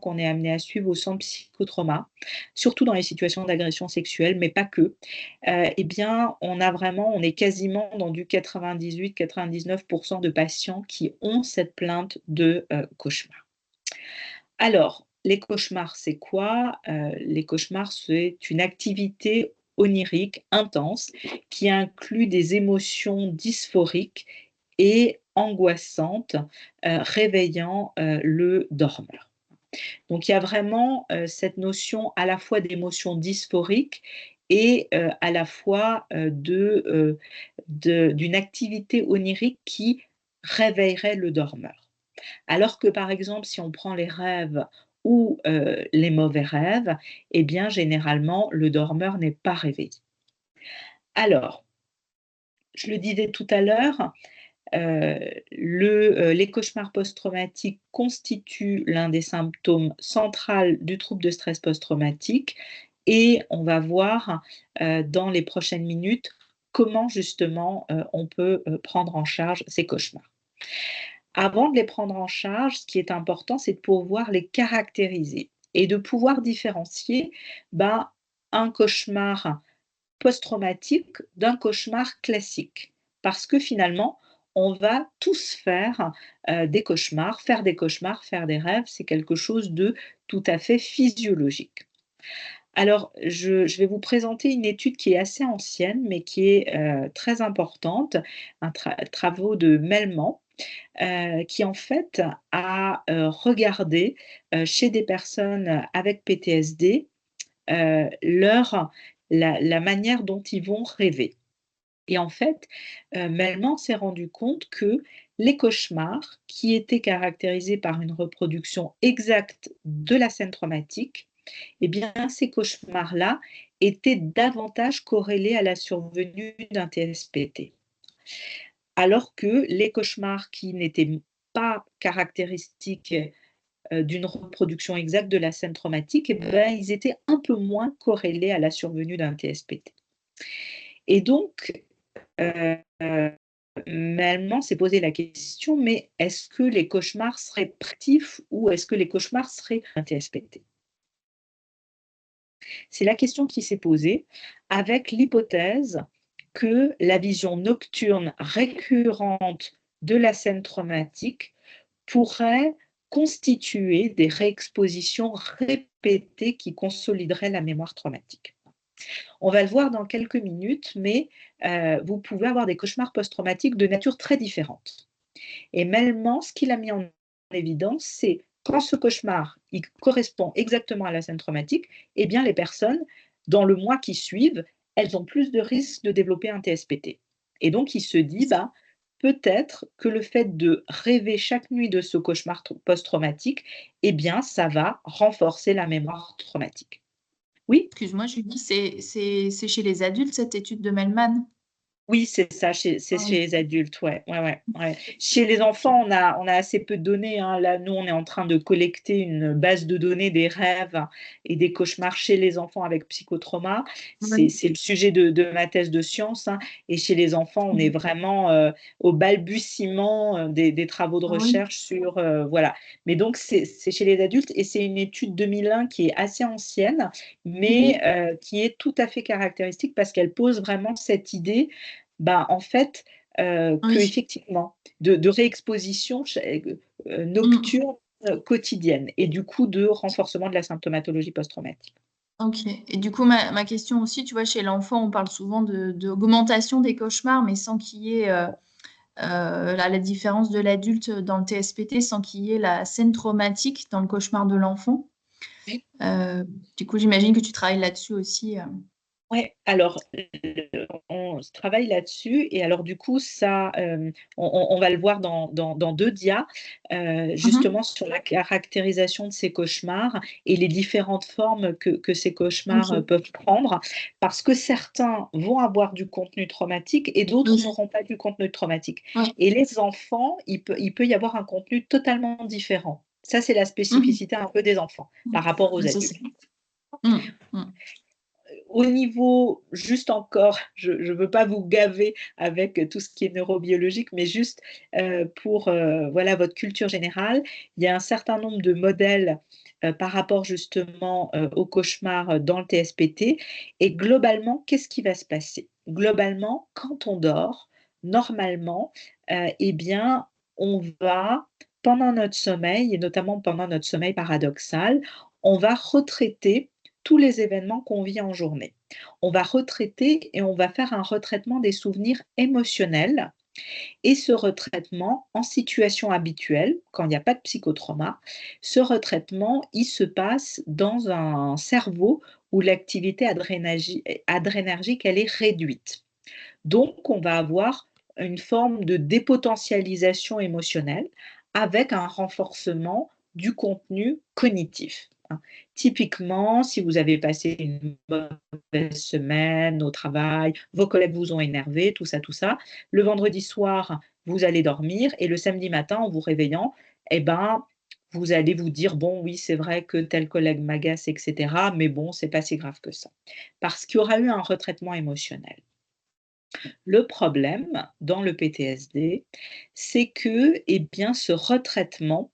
qu'on est amené à suivre au centre psychotrauma, surtout dans les situations d'agression sexuelle, mais pas que, eh bien, on est quasiment dans du 98-99% de patients qui ont cette plainte de cauchemar. Alors, les cauchemars, c'est quoi? Les cauchemars, c'est une activité onirique intense qui inclut des émotions dysphoriques et angoissantes, réveillant le dormeur. Donc il y a vraiment cette notion à la fois d'émotions dysphoriques et à la fois d'une activité onirique qui réveillerait le dormeur. Alors que, par exemple, si on prend les rêves ou les mauvais rêves, eh bien, généralement, le dormeur n'est pas réveillé. Alors, je le disais tout à l'heure, les cauchemars post-traumatiques constituent l'un des symptômes centraux du trouble de stress post-traumatique, et on va voir dans les prochaines minutes comment justement on peut prendre en charge ces cauchemars. Avant de les prendre en charge, ce qui est important, c'est de pouvoir les caractériser et de pouvoir différencier un cauchemar post-traumatique d'un cauchemar classique. Parce que finalement, on va tous faire des cauchemars, faire des rêves, c'est quelque chose de tout à fait physiologique. Alors, je vais vous présenter une étude qui est assez ancienne, mais qui est très importante, travaux de Melman, qui en fait a regardé chez des personnes avec PTSD la manière dont ils vont rêver. Et en fait, Melman s'est rendu compte que les cauchemars qui étaient caractérisés par une reproduction exacte de la scène traumatique, eh bien, ces cauchemars-là étaient davantage corrélés à la survenue d'un TSPT. Alors que les cauchemars qui n'étaient pas caractéristiques d'une reproduction exacte de la scène traumatique, eh ben, ils étaient un peu moins corrélés à la survenue d'un TSPT. Et donc, Melman s'est posé la question, mais est-ce que les cauchemars seraient prédictifs ou est-ce que les cauchemars seraient un TSPT? C'est la question qui s'est posée avec l'hypothèse que la vision nocturne récurrente de la scène traumatique pourrait constituer des réexpositions répétées qui consolideraient la mémoire traumatique. On va le voir dans quelques minutes, mais vous pouvez avoir des cauchemars post-traumatiques de nature très différente. Et Melman, ce qu'il a mis en évidence, c'est quand ce cauchemar il correspond exactement à la scène traumatique, eh bien les personnes, dans le mois qui suivent, elles ont plus de risques de développer un TSPT. Et donc il se dit, peut-être que le fait de rêver chaque nuit de ce cauchemar post-traumatique, eh bien ça va renforcer la mémoire traumatique. Oui? Excuse-moi, Julie, c'est chez les adultes cette étude de Melman? Oui, c'est ça, c'est Ah chez oui. les adultes, ouais, ouais, ouais, ouais. Chez les enfants, on a assez peu de données, hein. Là, nous, on est en train de collecter une base de données des rêves et des cauchemars chez les enfants avec psychotrauma. Oui. C'est le sujet de ma thèse de science, hein. Et chez les enfants, on est vraiment au balbutiement des travaux de Ah oui. recherche sur, voilà. Mais donc, c'est chez les adultes et c'est une étude 2001 qui est assez ancienne, mais Mhm. qui est tout à fait caractéristique parce qu'elle pose vraiment cette idée, bah, en fait, Oui. qu'effectivement, de réexposition Mm. nocturne quotidienne et du coup de renforcement de la symptomatologie post-traumatique. Ok. Et du coup, ma question aussi, tu vois, chez l'enfant, on parle souvent d'augmentation des cauchemars, mais sans qu'il y ait la différence de l'adulte dans le TSPT, sans qu'il y ait la scène traumatique dans le cauchemar de l'enfant. Euh, du coup, j'imagine que tu travailles là-dessus aussi. Ouais, alors, on se travaille là-dessus et alors du coup ça, on va le voir dans 2 dias, justement Mhm. sur la caractérisation de ces cauchemars et les différentes formes que ces cauchemars, Ok. peuvent prendre. Parce que certains vont avoir du contenu traumatique et d'autres Oui. n'auront pas du contenu traumatique. Ouais. Et les enfants, il peut y avoir un contenu totalement différent. Ça, c'est la Mhm. spécificité un peu des enfants par rapport aux C'est ça. adultes. Mm. Mm. Au niveau, juste encore, je ne veux pas vous gaver avec tout ce qui est neurobiologique, mais juste pour voilà, votre culture générale, il y a un certain nombre de modèles par rapport justement au cauchemar dans le TSPT. Et globalement, qu'est-ce qui va se passer? Globalement, quand on dort, normalement, eh bien, on va, pendant notre sommeil, et notamment pendant notre sommeil paradoxal, on va retraiter tous les événements qu'on vit en journée. On va retraiter et on va faire un retraitement des souvenirs émotionnels et ce retraitement en situation habituelle, quand il n'y a pas de psychotrauma, ce retraitement, il se passe dans un cerveau où l'activité adrénergique, elle est réduite. Donc, on va avoir une forme de dépotentialisation émotionnelle avec un renforcement du contenu cognitif, hein. Typiquement, si vous avez passé une mauvaise semaine au travail, vos collègues vous ont énervé, tout ça, le vendredi soir, vous allez dormir et le samedi matin, en vous réveillant, eh ben, vous allez vous dire: «Bon, oui, c'est vrai que tel collègue m'agace et cetera, mais bon, c'est pas si grave que ça». Parce qu'il y aura eu un retraitement émotionnel. Le problème dans le PTSD, c'est que, eh bien, ce retraitement,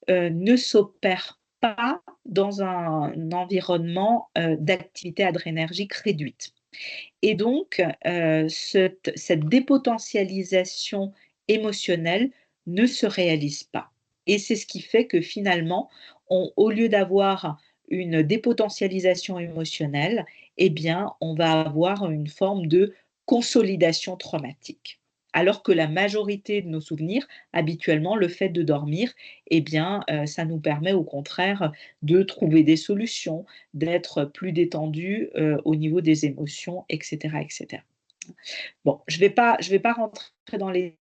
ne s'opère pas dans un environnement, d'activité adrénergique réduite et donc cette dépotentialisation émotionnelle ne se réalise pas et c'est ce qui fait que finalement, au lieu d'avoir une dépotentialisation émotionnelle, eh bien, on va avoir une forme de consolidation traumatique. Alors que la majorité de nos souvenirs, habituellement, le fait de dormir, eh bien, ça nous permet au contraire de trouver des solutions, d'être plus détendu, au niveau des émotions et cetera et cetera. Bon, je vais pas rentrer dans les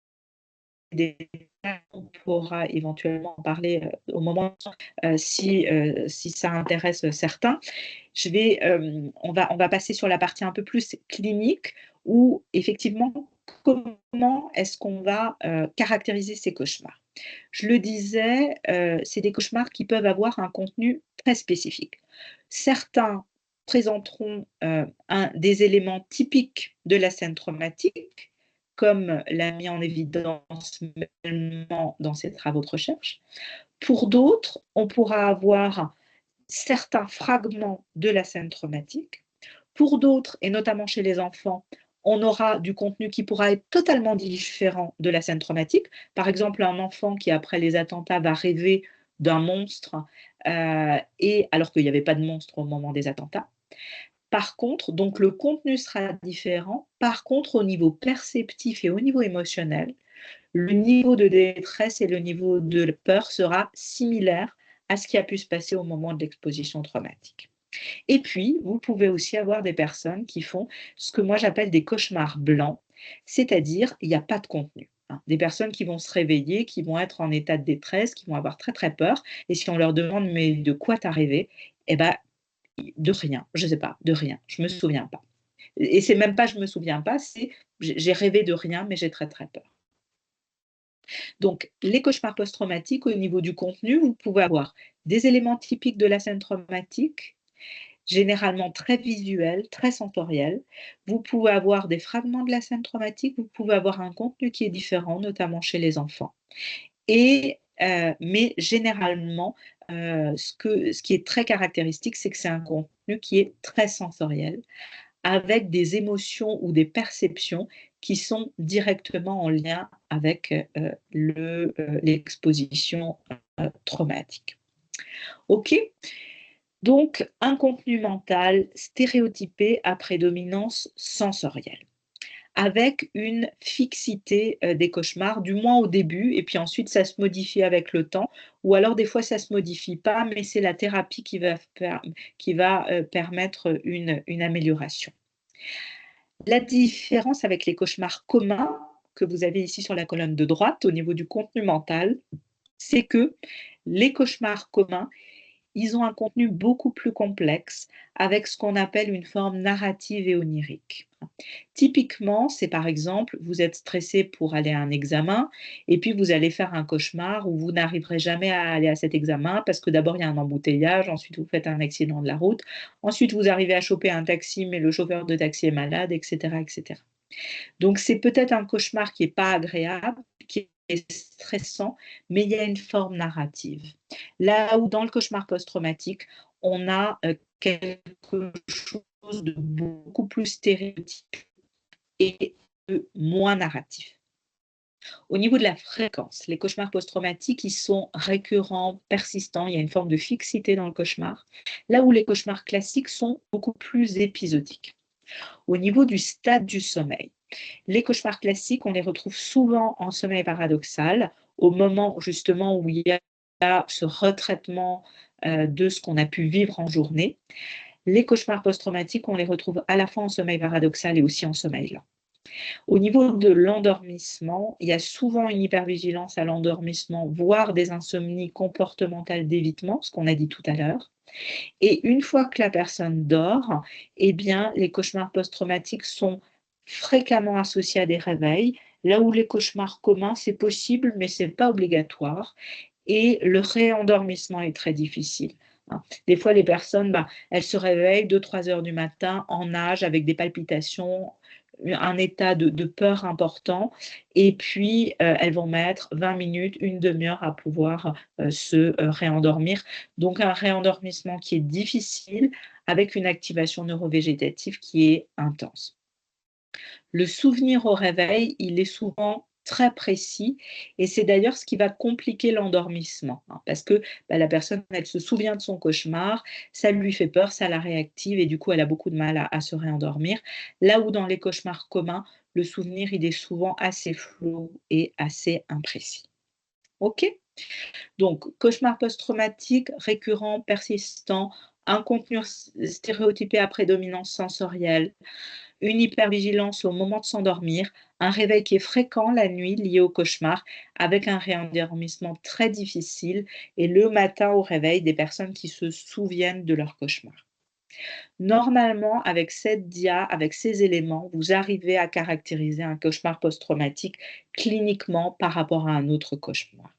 détails, on pourra éventuellement en parler, au moment, si ça intéresse certains. On va passer sur la partie un peu plus clinique où effectivement, comment est-ce qu'on va, caractériser ces cauchemars? Je le disais, c'est des cauchemars qui peuvent avoir un contenu très spécifique. Certains présenteront, des éléments typiques de la scène traumatique, comme l'a mis en évidence Melman dans ses travaux de recherche. Pour d'autres, on pourra avoir certains fragments de la scène traumatique. Pour d'autres, et notamment chez les enfants, on aura du contenu qui pourra être totalement différent de la scène traumatique. Par exemple, un enfant qui, après les attentats, va rêver d'un monstre, et alors qu'il n'y avait pas de monstre au moment des attentats. Par contre, donc le contenu sera différent. Par contre, au niveau perceptif et au niveau émotionnel, le niveau de détresse et le niveau de peur sera similaire à ce qui a pu se passer au moment de l'exposition traumatique. Et puis, vous pouvez aussi avoir des personnes qui font ce que moi j'appelle des cauchemars blancs, c'est-à-dire il n'y a pas de contenu, hein. Des personnes qui vont se réveiller, qui vont être en état de détresse, qui vont avoir très très peur, et si on leur demande mais de quoi t'as rêvé? Eh ben, de rien, je ne sais pas, de rien, je ne me souviens pas. Et c'est même pas je me souviens pas, c'est j'ai rêvé de rien, mais j'ai très très peur. Donc, les cauchemars post-traumatiques, au niveau du contenu, vous pouvez avoir des éléments typiques de la scène traumatique, généralement très visuels, très sensoriels. Vous pouvez avoir des fragments de la scène traumatique, vous pouvez avoir un contenu qui est différent, notamment chez les enfants. Mais généralement, ce qui est très caractéristique, c'est que c'est un contenu qui est très sensoriel, avec des émotions ou des perceptions qui sont directement en lien avec l'exposition traumatique. OK? Donc, un contenu mental stéréotypé à prédominance sensorielle, avec une fixité des cauchemars, du moins au début, et puis ensuite ça se modifie avec le temps, ou alors des fois ça ne se modifie pas, mais c'est la thérapie qui va permettre une amélioration. La différence avec les cauchemars communs que vous avez ici sur la colonne de droite au niveau du contenu mental, c'est que les cauchemars communs, ils ont un contenu beaucoup plus complexe avec ce qu'on appelle une forme narrative et onirique. Typiquement, c'est par exemple, vous êtes stressé pour aller à un examen et puis vous allez faire un cauchemar où vous n'arriverez jamais à aller à cet examen parce que d'abord il y a un embouteillage, ensuite vous faites un accident de la route, ensuite vous arrivez à choper un taxi mais le chauffeur de taxi est malade, etc. etc. Donc c'est peut-être un cauchemar qui n'est pas agréable, qui est stressant, mais il y a une forme narrative. Là où dans le cauchemar post-traumatique, on a quelque chose de beaucoup plus stéréotypé et de moins narratif. Au niveau de la fréquence, les cauchemars post-traumatiques, ils sont récurrents, persistants, il y a une forme de fixité dans le cauchemar, là où les cauchemars classiques sont beaucoup plus épisodiques. Au niveau du stade du sommeil, les cauchemars classiques, on les retrouve souvent en sommeil paradoxal, au moment justement où il y a ce retraitement de ce qu'on a pu vivre en journée. Les cauchemars post-traumatiques, on les retrouve à la fois en sommeil paradoxal et aussi en sommeil lent. Au niveau de l'endormissement, il y a souvent une hypervigilance à l'endormissement, voire des insomnies comportementales d'évitement, ce qu'on a dit tout à l'heure. Et une fois que la personne dort, eh bien, les cauchemars post-traumatiques sont fréquemment associés à des réveils, là où les cauchemars communs, c'est possible, mais ce n'est pas obligatoire. Et le réendormissement est très difficile. Des fois, les personnes, elles se réveillent 2-3 heures du matin en nage avec des palpitations, un état de peur important, et puis elles vont mettre 20 minutes, une demi-heure à pouvoir se réendormir. Donc un réendormissement qui est difficile avec une activation neurovégétative qui est intense. Le souvenir au réveil, il est souvent très précis et c'est d'ailleurs ce qui va compliquer l'endormissement, parce que la personne, elle se souvient de son cauchemar, ça lui fait peur, ça la réactive et du coup, elle a beaucoup de mal à se réendormir. Là où dans les cauchemars communs, le souvenir, il est souvent assez flou et assez imprécis. OK? Donc, cauchemar post-traumatique, récurrent, persistant, un contenu stéréotypé à prédominance sensorielle, une hypervigilance au moment de s'endormir, un réveil qui est fréquent la nuit lié au cauchemar, avec un réendormissement très difficile, et le matin au réveil, des personnes qui se souviennent de leur cauchemar. Normalement, avec cette dia, avec ces éléments, vous arrivez à caractériser un cauchemar post-traumatique cliniquement par rapport à un autre cauchemar.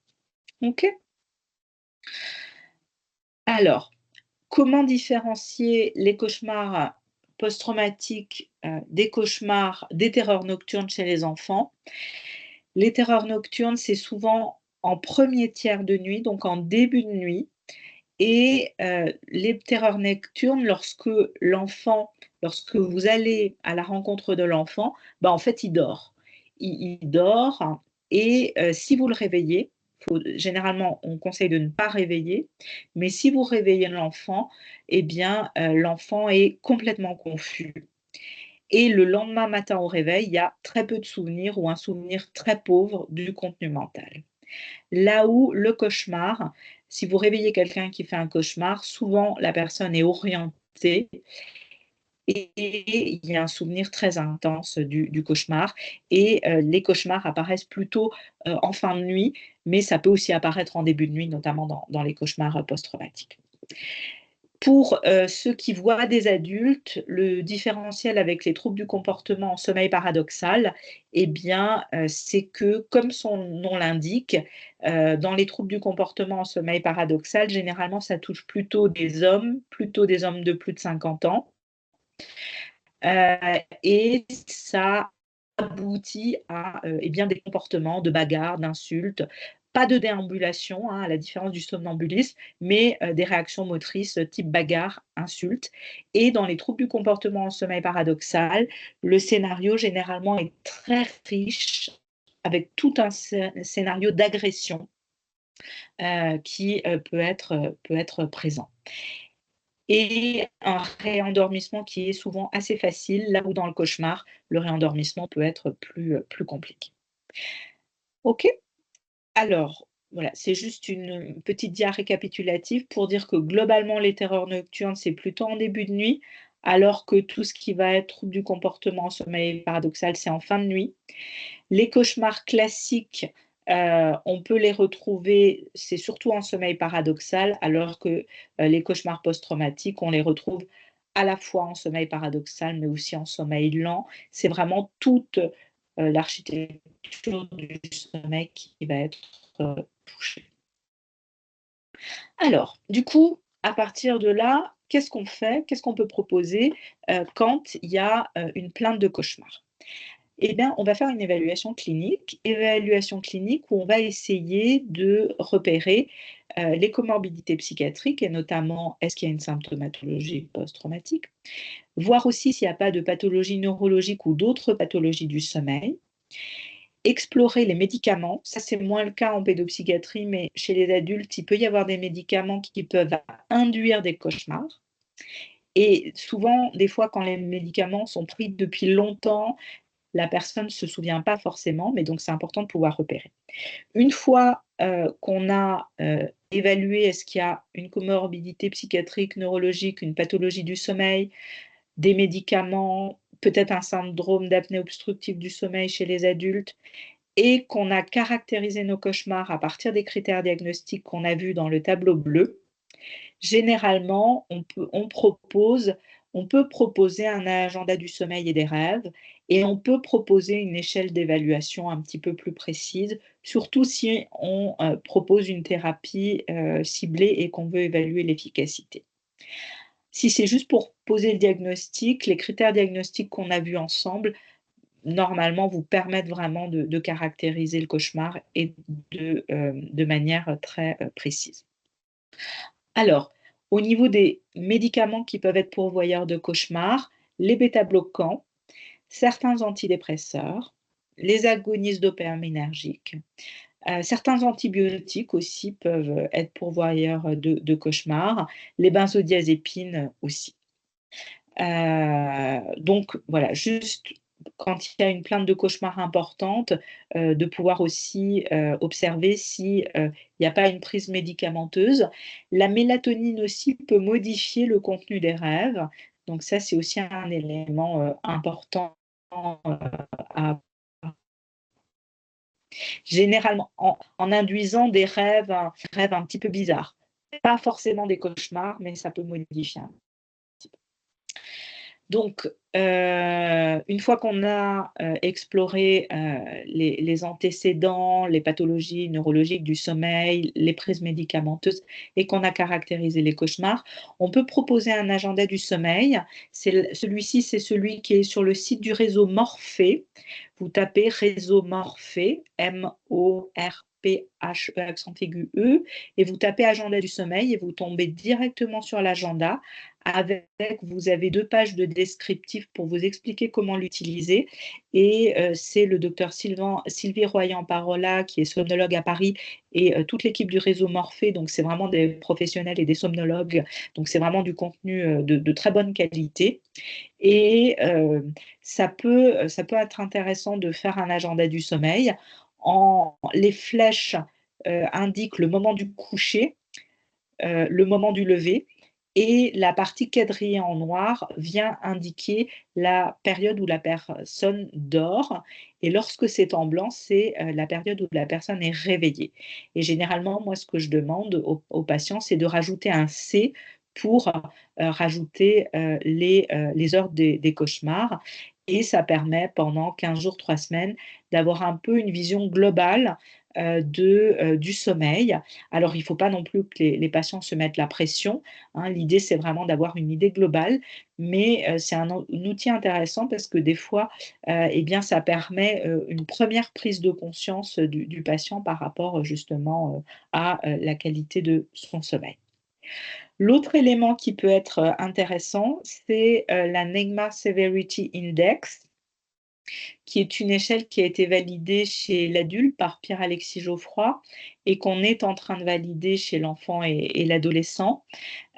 OK? Alors, comment différencier les cauchemars post-traumatiques des terreurs nocturnes chez les enfants? Les terreurs nocturnes, c'est souvent en premier tiers de nuit, donc en début de nuit. Et les terreurs nocturnes, lorsque vous allez à la rencontre de l'enfant, en fait, il dort. Il dort et si vous le réveillez, généralement, on conseille de ne pas réveiller, mais si vous réveillez l'enfant, eh bien, l'enfant est complètement confus. Et le lendemain matin au réveil, il y a très peu de souvenirs ou un souvenir très pauvre du contenu mental. Là où le cauchemar, si vous réveillez quelqu'un qui fait un cauchemar, souvent la personne est orientée et il y a un souvenir très intense du cauchemar et les cauchemars apparaissent plutôt, en fin de nuit, mais ça peut aussi apparaître en début de nuit, notamment dans les cauchemars post-traumatiques. Pour ceux qui voient des adultes, le différentiel avec les troubles du comportement en sommeil paradoxal, eh bien, c'est que, comme son nom l'indique, dans les troubles du comportement en sommeil paradoxal, généralement, ça touche plutôt des hommes de plus de 50 ans. Et ça aboutit à eh bien, des comportements de bagarre, d'insultes, pas de déambulation, hein, à la différence du somnambulisme, mais des réactions motrices type bagarre, insulte. Et dans les troubles du comportement en sommeil paradoxal, le scénario généralement est très riche, avec tout un scénario d'agression qui peut être présent. Et un réendormissement qui est souvent assez facile, là où dans le cauchemar, le réendormissement peut être plus compliqué. OK? Alors, voilà, c'est juste une petite dia récapitulative pour dire que globalement, les terreurs nocturnes, c'est plutôt en début de nuit, alors que tout ce qui va être trouble du comportement, sommeil paradoxal, c'est en fin de nuit. Les cauchemars classiques, on peut les retrouver, c'est surtout en sommeil paradoxal, alors que les cauchemars post-traumatiques, on les retrouve à la fois en sommeil paradoxal, mais aussi en sommeil lent. C'est vraiment toute l'architecture du sommeil qui va être touchée. Alors, du coup, à partir de là, qu'est-ce qu'on fait? Qu'est-ce qu'on peut proposer quand il y a une plainte de cauchemar? Eh bien, on va faire une évaluation clinique où on va essayer de repérer les comorbidités psychiatriques et notamment est-ce qu'il y a une symptomatologie post-traumatique, voir aussi s'il n'y a pas de pathologie neurologique ou d'autres pathologies du sommeil, explorer les médicaments. Ça, c'est moins le cas en pédopsychiatrie, mais chez les adultes, il peut y avoir des médicaments qui peuvent induire des cauchemars. Et souvent, des fois, quand les médicaments sont pris depuis longtemps, la personne ne se souvient pas forcément, mais donc c'est important de pouvoir repérer. Une fois qu'on a évalué est-ce qu'il y a une comorbidité psychiatrique, neurologique, une pathologie du sommeil, des médicaments, peut-être un syndrome d'apnée obstructive du sommeil chez les adultes, et qu'on a caractérisé nos cauchemars à partir des critères diagnostiques qu'on a vus dans le tableau bleu, généralement, on peut proposer un agenda du sommeil et des rêves et on peut proposer une échelle d'évaluation un petit peu plus précise, surtout si on propose une thérapie ciblée et qu'on veut évaluer l'efficacité. Si c'est juste pour poser le diagnostic, les critères diagnostiques qu'on a vus ensemble, normalement, vous permettent vraiment de caractériser le cauchemar et de manière très précise. Alors, au niveau des médicaments qui peuvent être pourvoyeurs de cauchemars, les bêta-bloquants, certains antidépresseurs, les agonistes dopaminergiques, certains antibiotiques aussi peuvent être pourvoyeurs de cauchemars, les benzodiazépines aussi. Donc voilà, juste quand il y a une plainte de cauchemar importante, de pouvoir aussi observer si il n'y a pas une prise médicamenteuse. La mélatonine aussi peut modifier le contenu des rêves, donc ça c'est aussi un élément important à généralement en induisant des rêves un petit peu bizarres. Pas forcément des cauchemars, mais ça peut modifier un petit peu. Donc, une fois qu'on a exploré les antécédents, les pathologies neurologiques du sommeil, les prises médicamenteuses et qu'on a caractérisé les cauchemars, on peut proposer un agenda du sommeil. Celui-ci, c'est celui qui est sur le site du réseau Morphée. Vous tapez réseau Morphée, M-O-R-P-H-E accent aigu E, et vous tapez agenda du sommeil et vous tombez directement sur l'agenda. Vous avez 2 pages de descriptif pour vous expliquer comment l'utiliser et c'est le docteur Sylvie Royan-Parola qui est somnologue à Paris et toute l'équipe du réseau Morphée, donc c'est vraiment des professionnels et des somnologues, donc c'est vraiment du contenu de très bonne qualité et ça peut être intéressant de faire un agenda du sommeil. Les flèches indiquent le moment du coucher, le moment du lever et la partie quadrillée en noir vient indiquer la période où la personne dort et lorsque c'est en blanc, c'est la période où la personne est réveillée et généralement, moi, ce que je demande aux patients, c'est de rajouter un C pour rajouter les heures des cauchemars. Et ça permet pendant 15 jours, 3 semaines, d'avoir un peu une vision globale du sommeil. Alors, il ne faut pas non plus que les patients se mettent la pression, hein. L'idée, c'est vraiment d'avoir une idée globale, mais c'est un outil intéressant parce que des fois, eh bien, ça permet une première prise de conscience du patient par rapport justement à la qualité de son sommeil. L'autre élément qui peut être intéressant, c'est la NEGMA Severity Index, qui est une échelle qui a été validée chez l'adulte par Pierre-Alexis Geoffroy et qu'on est en train de valider chez l'enfant et l'adolescent.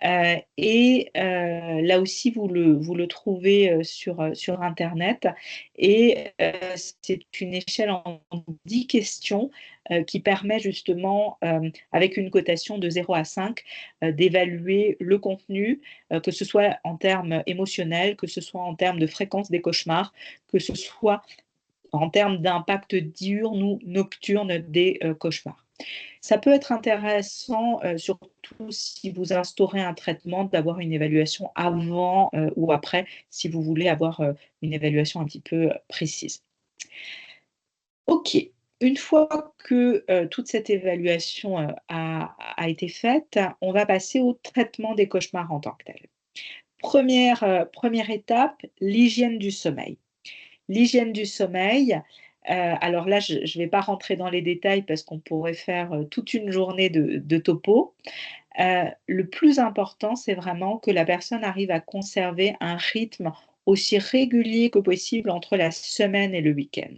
Là aussi, vous le trouvez sur internet et c'est une échelle en 10 questions qui permet justement, avec une cotation de 0 à 5, d'évaluer le contenu, que ce soit en termes émotionnels, que ce soit en termes de fréquence des cauchemars, que ce soit en termes d'impact diurne ou nocturne des cauchemars. Ça peut être intéressant, surtout si vous instaurez un traitement, d'avoir une évaluation avant ou après, si vous voulez avoir une évaluation un petit peu précise. OK, une fois que toute cette évaluation a été faite, on va passer au traitement des cauchemars en tant que tel. Première étape, l'hygiène du sommeil. L'hygiène du sommeil, alors là, je ne vais pas rentrer dans les détails parce qu'on pourrait faire toute une journée de topo. Le plus important, c'est vraiment que la personne arrive à conserver un rythme aussi régulier que possible entre la semaine et le week-end.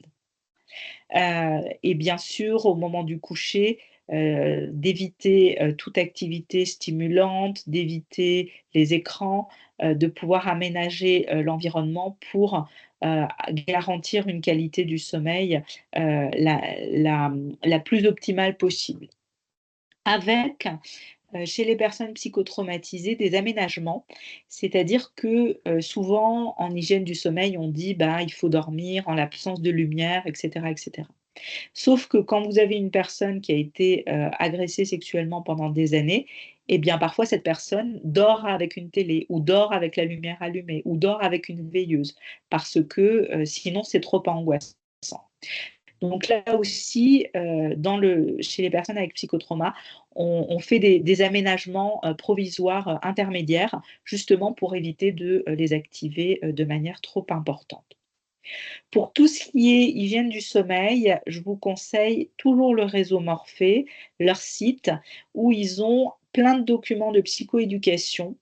Et bien sûr, au moment du coucher, d'éviter toute activité stimulante, d'éviter les écrans, de pouvoir aménager l'environnement pour garantir une qualité du sommeil la plus optimale possible. Avec chez les personnes psychotraumatisées, des aménagements, c'est-à-dire que souvent en hygiène du sommeil, on dit bah, il faut dormir en l'absence de lumière, etc., etc. Sauf que quand vous avez une personne qui a été agressée sexuellement pendant des années, eh bien parfois cette personne dort avec une télé ou dort avec la lumière allumée ou dort avec une veilleuse parce que sinon c'est trop angoissant. Donc là aussi, chez les personnes avec psychotrauma, on fait des aménagements provisoires intermédiaires, justement pour éviter de les activer de manière trop importante. Pour tout ce qui est hygiène du sommeil, je vous conseille toujours le réseau Morphée, leur site, où ils ont plein de documents de psychoéducation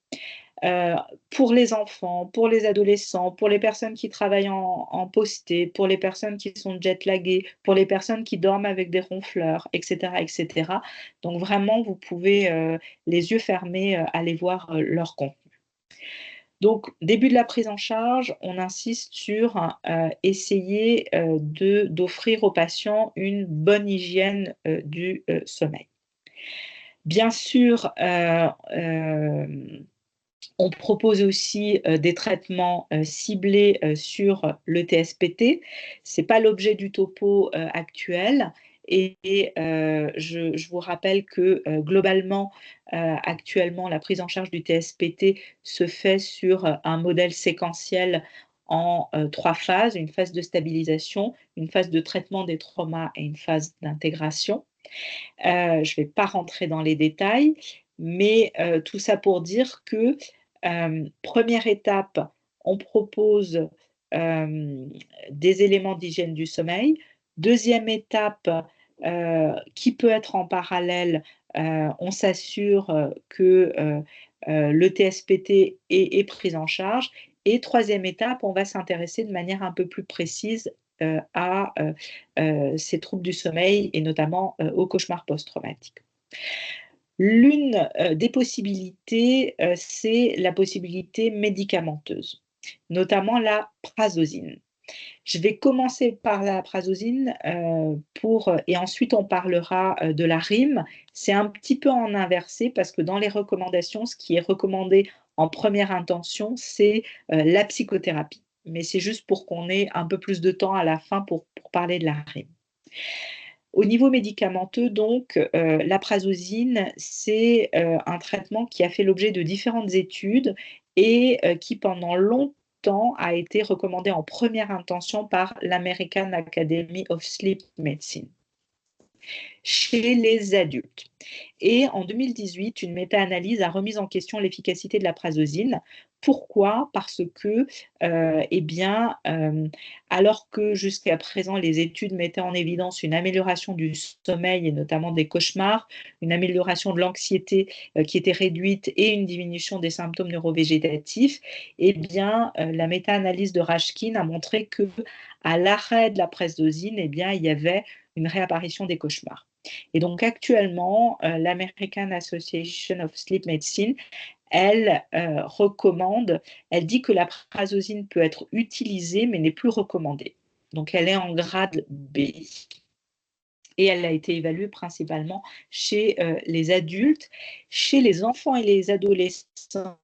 pour les enfants, pour les adolescents, pour les personnes qui travaillent en posté, pour les personnes qui sont jet-laguées, pour les personnes qui dorment avec des ronfleurs, etc., etc. Donc vraiment, vous pouvez, les yeux fermés, aller voir leur contenu. Donc, début de la prise en charge, on insiste sur essayer d'offrir aux patients une bonne hygiène du sommeil. Bien sûr, on propose aussi des traitements ciblés sur le TSPT. Ce n'est pas l'objet du topo actuel. Et je vous rappelle que globalement, actuellement, la prise en charge du TSPT se fait sur un modèle séquentiel en 3 phases, une phase de stabilisation, une phase de traitement des traumas et une phase d'intégration. Je ne vais pas rentrer dans les détails, mais tout ça pour dire que, première étape, on propose des éléments d'hygiène du sommeil. Deuxième étape, qui peut être en parallèle, on s'assure que le TSPT est pris en charge. Et troisième étape, on va s'intéresser de manière un peu plus précise à ces troubles du sommeil et notamment aux cauchemars post-traumatiques. L'une des possibilités, c'est la possibilité médicamenteuse, notamment la prazosin. Je vais commencer par la prazosin et ensuite on parlera de la rime. C'est un petit peu en inversé parce que dans les recommandations, ce qui est recommandé en première intention, c'est la psychothérapie. Mais c'est juste pour qu'on ait un peu plus de temps à la fin pour parler de la rime. Au niveau médicamenteux, donc, la prazosin, c'est un traitement qui a fait l'objet de différentes études et qui, pendant longtemps, a été recommandé en première intention par l'American Academy of Sleep Medicine chez les adultes. Et en 2018, une méta-analyse a remis en question l'efficacité de la prazosin. Pourquoi? Parce que, alors que jusqu'à présent, les études mettaient en évidence une amélioration du sommeil et notamment des cauchemars, une amélioration de l'anxiété qui était réduite et une diminution des symptômes neurovégétatifs, la méta-analyse de Rashkin a montré que à l'arrêt de la prazosin, il y avait une réapparition des cauchemars. Et donc actuellement, l'American Association of Sleep Medicine, elle recommande, elle dit que la prazosin peut être utilisée mais n'est plus recommandée. Donc elle est en grade B. Et elle a été évaluée principalement chez les adultes. Chez les enfants et les adolescents,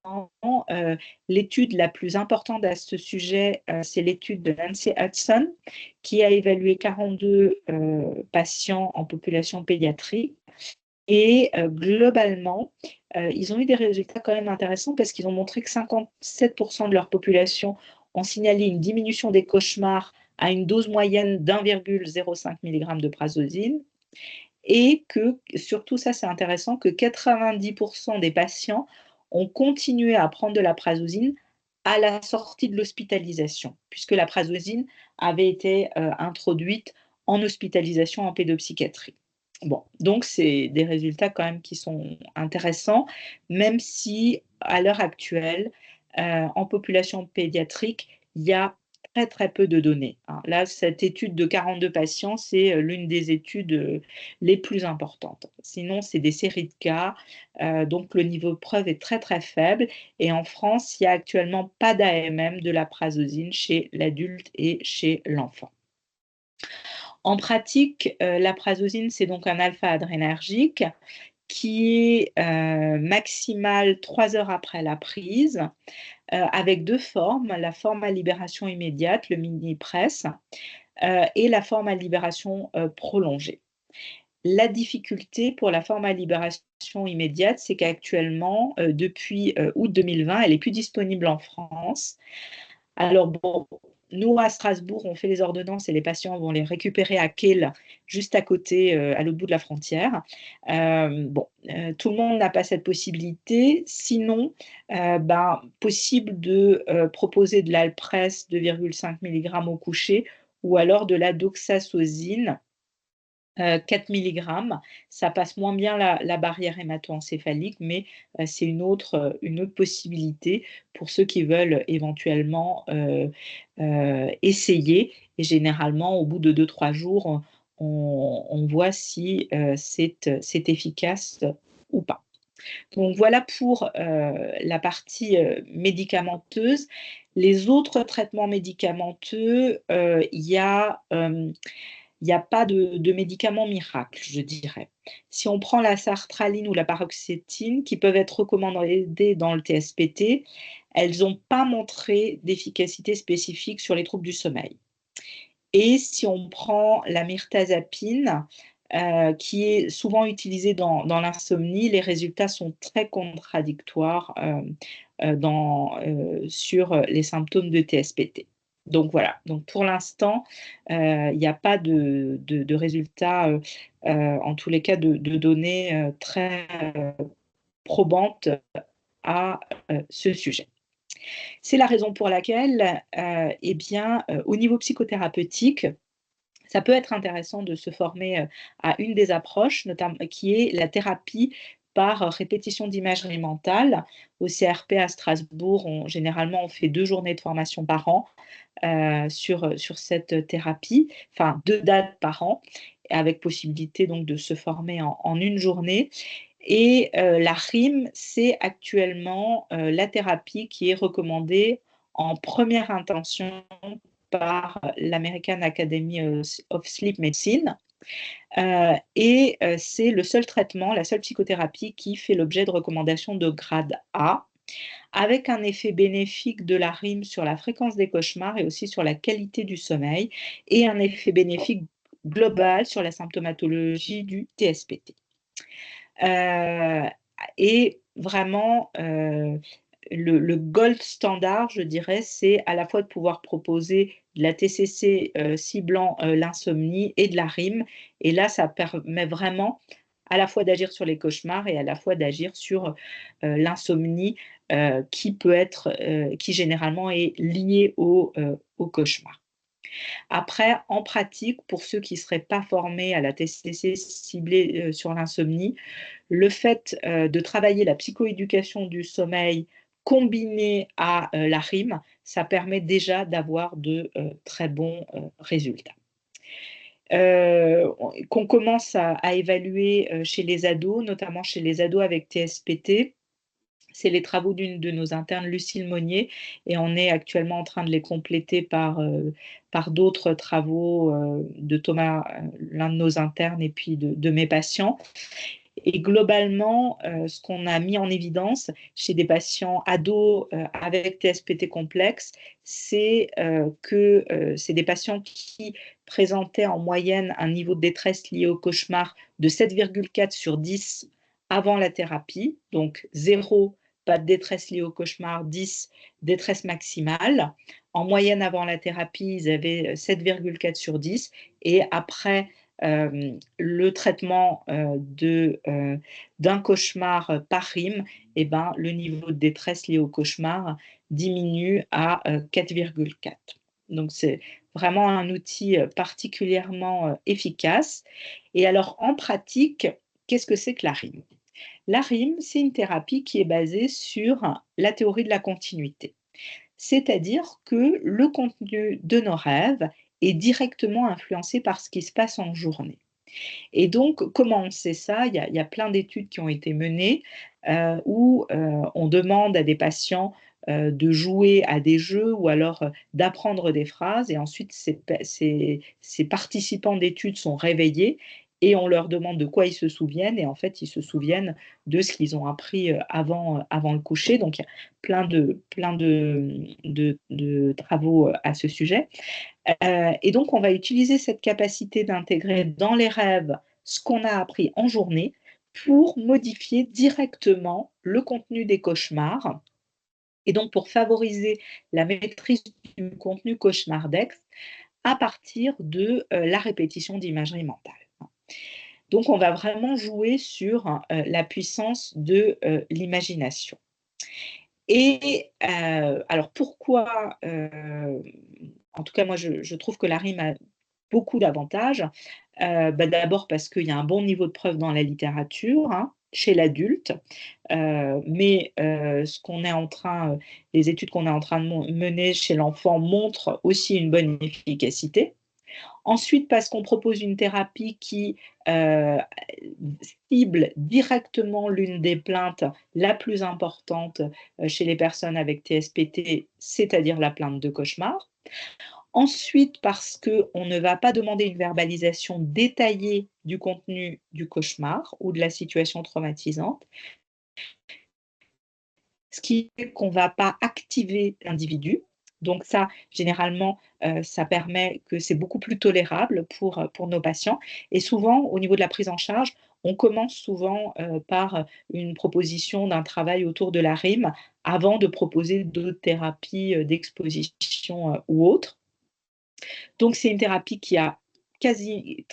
l'étude la plus importante à ce sujet, c'est l'étude de Nancy Hudson, qui a évalué 42 patients en population pédiatrique. Et globalement, ils ont eu des résultats quand même intéressants parce qu'ils ont montré que 57% de leur population ont signalé une diminution des cauchemars à une dose moyenne d'1,05 mg de prazosin et que, surtout ça c'est intéressant, que 90% des patients ont continué à prendre de la prazosin à la sortie de l'hospitalisation, puisque la prazosin avait été introduite en hospitalisation en pédopsychiatrie. Bon, donc c'est des résultats quand même qui sont intéressants, même si à l'heure actuelle, en population pédiatrique, il y a très très peu de données. Là, cette étude de 42 patients, c'est l'une des études les plus importantes. Sinon, c'est des séries de cas, donc le niveau de preuve est très très faible. Et en France, il n'y a actuellement pas d'AMM de la prazosin chez l'adulte et chez l'enfant. En pratique, la prazosin, c'est donc un alpha-adrénergique qui est maximal 3 heures après la prise, avec deux formes, la forme à libération immédiate, le mini-press, et la forme à libération prolongée. La difficulté pour la forme à libération immédiate, c'est qu'actuellement, depuis août 2020, elle n'est plus disponible en France. Alors bon, nous à Strasbourg, on fait les ordonnances et les patients vont les récupérer à Kehl, juste à côté, à l'autre bout de la frontière. Tout le monde n'a pas cette possibilité. Sinon, possible de proposer de l'Alpress 2,5 mg au coucher ou alors de la doxazosine 4 mg, ça passe moins bien la barrière hémato-encéphalique, mais c'est une autre possibilité pour ceux qui veulent éventuellement essayer. Et généralement, au bout de 2-3 jours, on voit si c'est efficace ou pas. Donc voilà pour la partie médicamenteuse. Les autres traitements médicamenteux, il n'y a pas de médicaments miracles, je dirais. Si on prend la sertraline ou la paroxétine, qui peuvent être recommandées dans le TSPT, elles n'ont pas montré d'efficacité spécifique sur les troubles du sommeil. Et si on prend la mirtazapine, qui est souvent utilisée dans l'insomnie, les résultats sont très contradictoires sur les symptômes de TSPT. Donc voilà, donc pour l'instant, il n'y a pas de résultats, en tous les cas de données très probantes à ce sujet. C'est la raison pour laquelle, au niveau psychothérapeutique, ça peut être intéressant de se former à une des approches, notamment qui est la thérapie par répétition d'imagerie mentale. Au CRP à Strasbourg, généralement, on fait 2 journées de formation par an sur cette thérapie, enfin 2 dates par an, avec possibilité donc de se former en une journée. Et la RIM, c'est actuellement la thérapie qui est recommandée en première intention par l'American Academy of Sleep Medicine. C'est le seul traitement, la seule psychothérapie qui fait l'objet de recommandations de grade A, avec un effet bénéfique de la RIM sur la fréquence des cauchemars et aussi sur la qualité du sommeil, et un effet bénéfique globale sur la symptomatologie du TSPT. Et vraiment, le gold standard, je dirais, c'est à la fois de pouvoir proposer de la TCC ciblant l'insomnie et de la RIM. Et là, ça permet vraiment à la fois d'agir sur les cauchemars et à la fois d'agir sur l'insomnie qui généralement est liée au cauchemar. Après, en pratique, pour ceux qui ne seraient pas formés à la TCC ciblée sur l'insomnie, le fait de travailler la psychoéducation du sommeil combinée à la RIM, ça permet déjà d'avoir de très bons résultats. Qu'on commence à évaluer chez les ados, notamment chez les ados avec TSPT, c'est les travaux d'une de nos internes, Lucille Monnier, et on est actuellement en train de les compléter par d'autres travaux de Thomas, l'un de nos internes, et puis de mes patients. Et globalement, ce qu'on a mis en évidence chez des patients ados avec TSPT complexe, c'est que c'est des patients qui présentaient en moyenne un niveau de détresse lié au cauchemar de 7,4 sur 10 avant la thérapie, donc 0, pas de détresse liée au cauchemar, 10, détresse maximale. En moyenne avant la thérapie, ils avaient 7,4 sur 10, et après le traitement d'un cauchemar par RIM, eh ben, le niveau de détresse lié au cauchemar diminue à 4,4. Donc, c'est vraiment un outil particulièrement efficace. Et alors, en pratique, qu'est-ce que c'est que la RIM? La RIM, c'est une thérapie qui est basée sur la théorie de la continuité. C'est-à-dire que le contenu de nos rêves est directement influencé par ce qui se passe en journée. Et donc, comment on sait ça? Il y a plein d'études qui ont été menées où on demande à des patients de jouer à des jeux ou alors d'apprendre des phrases, et ensuite ces participants d'études sont réveillés et on leur demande de quoi ils se souviennent, et en fait ils se souviennent de ce qu'ils ont appris avant le coucher. Donc il y a plein de travaux à ce sujet. Et donc, on va utiliser cette capacité d'intégrer dans les rêves ce qu'on a appris en journée pour modifier directement le contenu des cauchemars, et donc pour favoriser la maîtrise du contenu cauchemardesque à partir de la répétition d'imagerie mentale. Donc, on va vraiment jouer sur la puissance de l'imagination. Et alors pourquoi, en tout cas moi je trouve que la RIM a beaucoup d'avantages. D'abord parce qu'il y a un bon niveau de preuve dans la littérature, hein, chez l'adulte, mais les études qu'on est en train de mener chez l'enfant montrent aussi une bonne efficacité. Ensuite, parce qu'on propose une thérapie qui cible directement l'une des plaintes la plus importante chez les personnes avec TSPT, c'est-à-dire la plainte de cauchemar. Ensuite, parce qu'on ne va pas demander une verbalisation détaillée du contenu du cauchemar ou de la situation traumatisante, ce qui fait qu'on ne va pas activer l'individu. Donc ça, généralement, ça permet que c'est beaucoup plus tolérable pour nos patients. Et souvent, au niveau de la prise en charge, on commence souvent par une proposition d'un travail autour de la RIM avant de proposer d'autres thérapies d'exposition ou autres. Donc c'est une thérapie qui a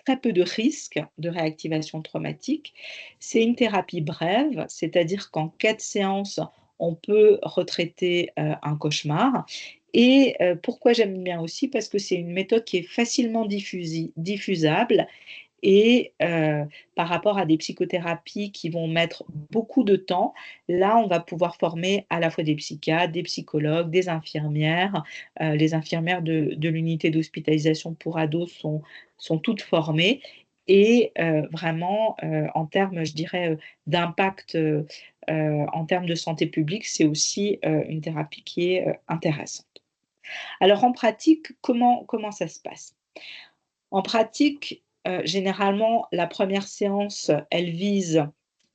très peu de risques de réactivation traumatique. C'est une thérapie brève, c'est-à-dire qu'en 4 séances, on peut retraiter un cauchemar. Et pourquoi j'aime bien aussi? Parce que c'est une méthode qui est facilement diffusable, et par rapport à des psychothérapies qui vont mettre beaucoup de temps, là, on va pouvoir former à la fois des psychiatres, des psychologues, des infirmières. Les infirmières de l'unité d'hospitalisation pour ados sont toutes formées, et vraiment, en termes, je dirais, d'impact, en termes de santé publique, c'est aussi une thérapie qui est intéressante. Alors en pratique, comment ça se passe? En pratique, généralement, la première séance, elle vise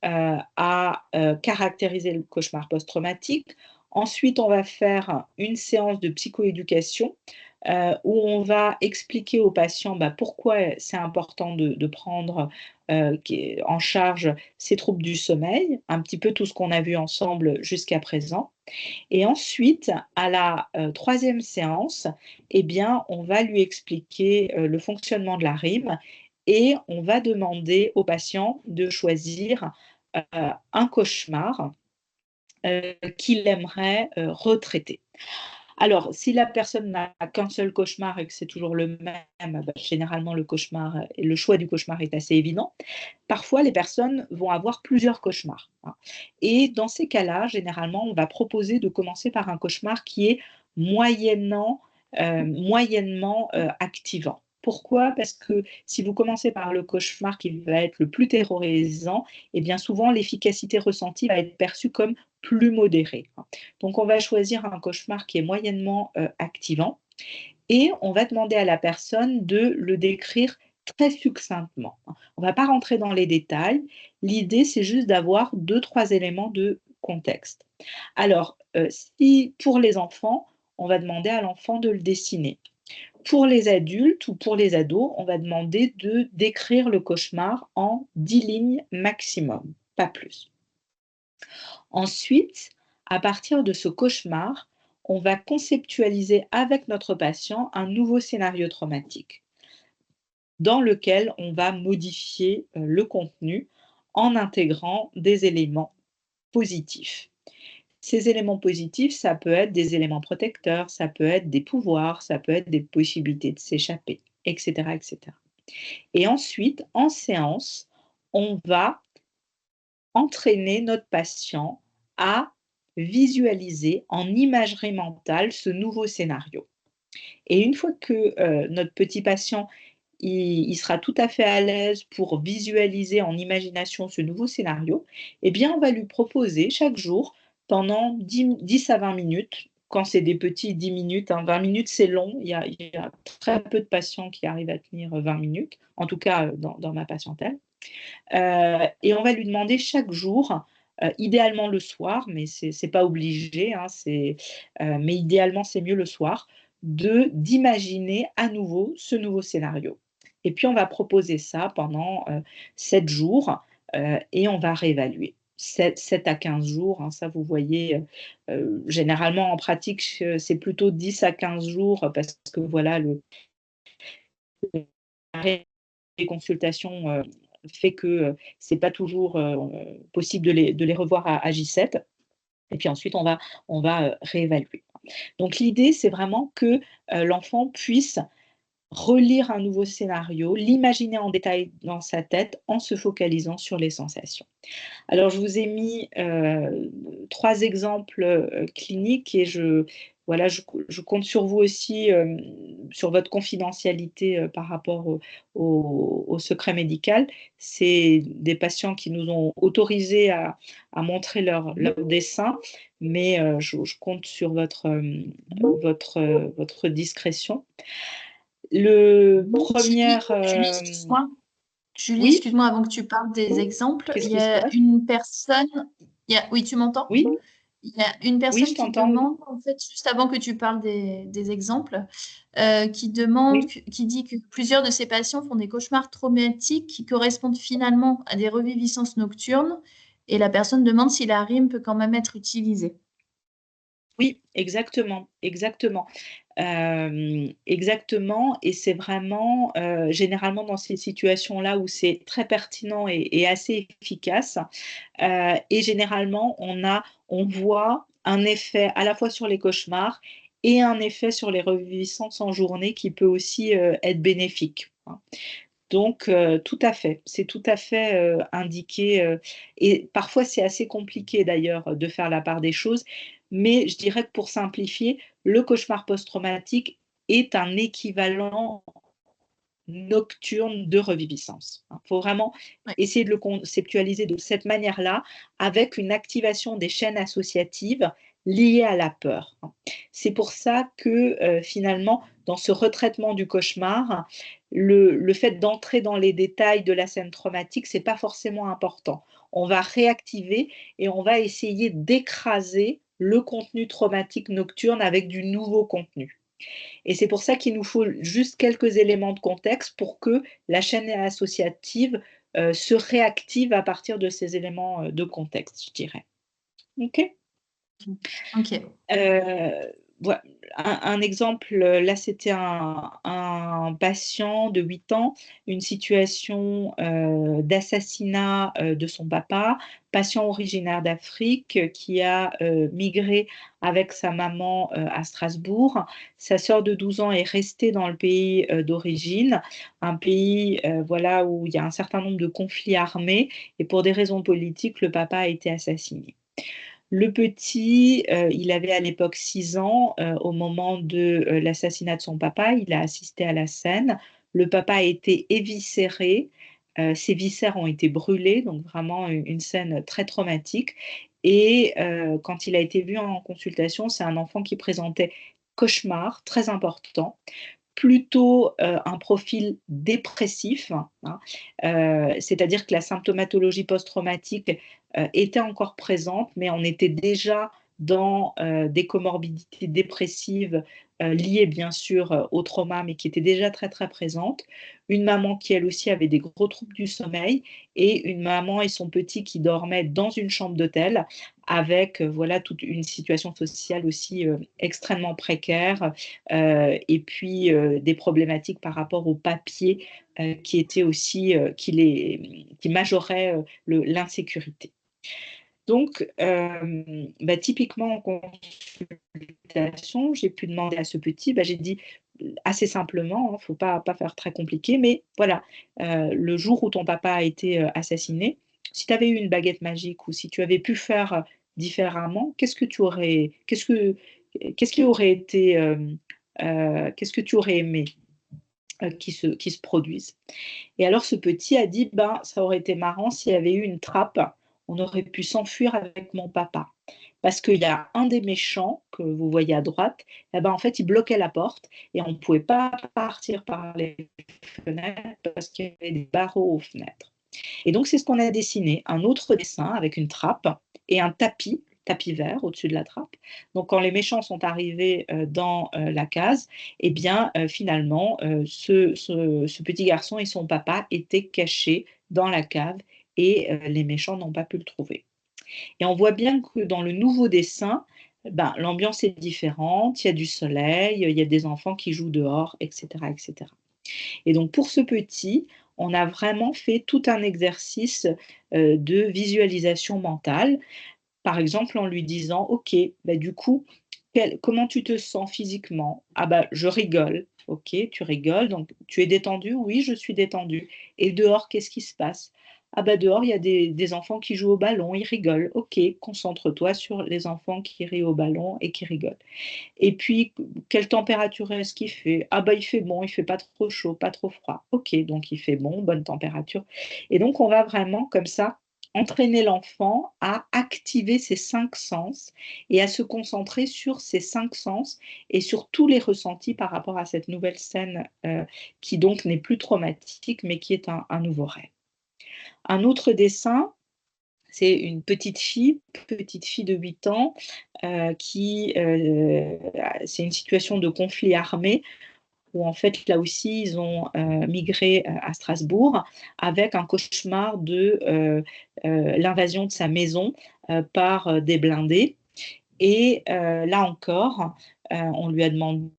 à caractériser le cauchemar post-traumatique. Ensuite, on va faire une séance de psychoéducation où on va expliquer aux patients pourquoi c'est important de prendre en charge ces troubles du sommeil, un petit peu tout ce qu'on a vu ensemble jusqu'à présent. Et ensuite, à la troisième séance, eh bien, on va lui expliquer le fonctionnement de la RIM et on va demander au patient de choisir un cauchemar qu'il aimerait retraiter. Alors, si la personne n'a qu'un seul cauchemar et que c'est toujours le même, généralement le choix du cauchemar est assez évident. Parfois, les personnes vont avoir plusieurs cauchemars, hein. Et dans ces cas-là, généralement, on va proposer de commencer par un cauchemar qui est moyennement activant. Pourquoi? Parce que si vous commencez par le cauchemar qui va être le plus terrorisant, eh bien souvent l'efficacité ressentie va être perçue comme plus modérée, hein. Donc on va choisir un cauchemar qui est moyennement activant et on va demander à la personne de le décrire très succinctement. On ne va pas rentrer dans les détails. L'idée, c'est juste d'avoir 2-3 éléments de contexte. Alors, si pour les enfants, on va demander à l'enfant de le dessiner. Pour les adultes ou pour les ados, on va demander de décrire le cauchemar en 10 lignes maximum, pas plus. Ensuite, à partir de ce cauchemar, on va conceptualiser avec notre patient un nouveau scénario traumatique dans lequel on va modifier le contenu en intégrant des éléments positifs. Ces éléments positifs, ça peut être des éléments protecteurs, ça peut être des pouvoirs, ça peut être des possibilités de s'échapper, etc., etc. Et ensuite, en séance, on va entraîner notre patient à visualiser en imagerie mentale ce nouveau scénario. Et une fois que notre petit patient il sera tout à fait à l'aise pour visualiser en imagination ce nouveau scénario, eh bien, on va lui proposer chaque jour pendant 10 à 20 minutes. Quand c'est des petits 10 minutes, 20 minutes c'est long, il y a très peu de patients qui arrivent à tenir 20 minutes, en tout cas dans ma patientèle. Et on va lui demander chaque jour, idéalement le soir, mais c'est pas obligé, hein, mais idéalement c'est mieux le soir, d'imaginer à nouveau ce nouveau scénario. Et puis on va proposer ça pendant 7 jours et on va réévaluer. 7 à 15 jours, hein, ça vous voyez, généralement en pratique, c'est plutôt 10 à 15 jours parce que voilà, les consultations fait que c'est pas toujours possible de les revoir à J7. Et puis ensuite, on va réévaluer. Donc l'idée, c'est vraiment que l'enfant puisse relire un nouveau scénario, l'imaginer en détail dans sa tête en se focalisant sur les sensations. Alors, je vous ai mis 3 exemples cliniques et voilà, je compte sur vous aussi, sur votre confidentialité par rapport au secret médical. C'est des patients qui nous ont autorisés à montrer leur dessin, mais je compte sur votre discrétion. Le Julie, premier, excuse-moi. Julie, oui, excuse-moi, avant que tu parles des exemples, qu'est-ce il y qui se a passe? une personne, oui, tu m'entends? Oui, Il y a une oui, personne je qui t'entends, oui. demande, en fait, juste avant que tu parles des exemples, Oui. qui dit que plusieurs de ses patients font des cauchemars traumatiques qui correspondent finalement à des reviviscences nocturnes, et la personne demande si la rime peut quand même être utilisée. Oui, exactement, exactement. Exactement et c'est vraiment, généralement dans ces situations-là où c'est très pertinent et assez efficace, et généralement on voit un effet à la fois sur les cauchemars et un effet sur les reviviscences en journée qui peut aussi, être bénéfique, hein. Donc tout à fait, c'est tout à fait, indiqué, et parfois c'est assez compliqué d'ailleurs de faire la part des choses, mais je dirais que pour simplifier, le cauchemar post-traumatique est un équivalent nocturne de reviviscence, hein. Il faut vraiment Ouais. essayer de le conceptualiser de cette manière-là, avec une activation des chaînes associatives liées à la peur, hein. C'est pour ça que, finalement, dans ce retraitement du cauchemar, le fait d'entrer dans les détails de la scène traumatique, c'est pas forcément important. On va réactiver et on va essayer d'écraser le contenu traumatique nocturne avec du nouveau contenu. Et c'est pour ça qu'il nous faut juste quelques éléments de contexte pour que la chaîne associative se réactive à partir de ces éléments de contexte, je dirais. OK. OK. Voi un exemple, là, c'était un patient de 8 ans, une situation, d'assassinat, de son papa, patient originaire d'Afrique, qui a, migré avec sa maman, à Strasbourg. Sa sœur de 12 ans est restée dans le pays, d'origine, un pays, voilà, où il y a un certain nombre de conflits armés et pour des raisons politiques, le papa a été assassiné. Le petit, il avait à l'époque 6 ans, au moment de, l'assassinat de son papa. Il a assisté à la scène. Le papa a été éviscéré, ses viscères ont été brûlés, donc vraiment une scène très traumatique et quand il a été vu en consultation, c'est un enfant qui présentait cauchemar très important, plutôt, un profil dépressif, hein, c'est-à-dire que la symptomatologie post-traumatique, était encore présente, mais on était déjà dans, des comorbidités dépressives, liées bien sûr, au trauma, mais qui étaient déjà très, très présentes. Une maman qui elle aussi avait des gros troubles du sommeil et une maman et son petit qui dormaient dans une chambre d'hôtel avec, voilà toute une situation sociale aussi, extrêmement précaire, et puis, des problématiques par rapport aux papiers, qui étaient aussi, qui majoraient, l'insécurité. Donc, typiquement en consultation, j'ai pu demander à ce petit, j'ai dit assez simplement, hein, faut pas faire très compliqué, mais voilà, le jour où ton papa a été, assassiné, si tu avais eu une baguette magique ou si tu avais pu faire différemment, qu'est-ce qui aurait été, qu'est-ce que tu aurais aimé, qui se produise? Et alors ce petit a dit: «Ben, ça aurait été marrant s'il y avait eu une trappe, on aurait pu s'enfuir avec mon papa». Parce qu'il y a un des méchants que vous voyez à droite, et ben, en fait, il bloquait la porte et on ne pouvait pas partir par les fenêtres parce qu'il y avait des barreaux aux fenêtres. Et donc c'est ce qu'on a dessiné, un autre dessin avec une trappe et un tapis vert au-dessus de la trappe. Donc quand les méchants sont arrivés, dans, la case, eh bien, finalement, ce petit garçon et son papa étaient cachés dans la cave et les méchants n'ont pas pu le trouver. Et on voit bien que dans le nouveau dessin, l'ambiance est différente, il y a du soleil, il y a des enfants qui jouent dehors et cetera et cetera. Et donc pour ce petit, on a vraiment fait tout un exercice, de visualisation mentale. Par exemple, en lui disant: «OK, du coup, comment tu te sens physiquement?» «Ah je rigole». «OK, tu rigoles, donc tu es détendu?» «Oui, je suis détendu». «Et dehors, qu'est-ce qui se passe?» «Ah dehors, il y a des enfants qui jouent au ballon, ils rigolent». «OK, concentre-toi sur les enfants qui rient au ballon et qui rigolent». Et puis, quelle température est-ce qu'il fait? Ah il fait bon, il fait pas trop chaud, pas trop froid. OK, donc il fait bon, bonne température. Et donc on va vraiment comme ça entraîner l'enfant à activer ses 5 sens et à se concentrer sur ses 5 sens et sur tous les ressentis par rapport à cette nouvelle scène, qui donc n'est plus traumatique, mais qui est un nouveau rêve. Un autre dessin, c'est une petite fille de 8 ans, qui, c'est une situation de conflit armé où en fait, là aussi, ils ont, migré, à Strasbourg avec un cauchemar de, l'invasion de sa maison, par, des blindés et là encore, on lui a demandé,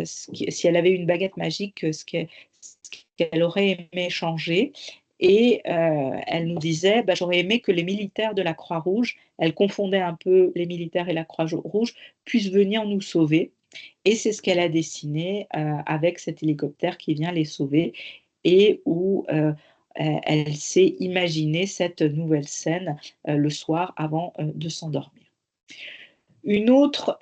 si elle avait une baguette magique, ce qu'elle aurait aimé changer et elle nous disait: «J'aurais aimé que les militaires de la Croix-Rouge», elle confondait un peu les militaires et la Croix-Rouge, «puissent venir nous sauver» et c'est ce qu'elle a dessiné, avec cet hélicoptère qui vient les sauver et où, elle s'est imaginé cette nouvelle scène, le soir avant, de s'endormir. Une autre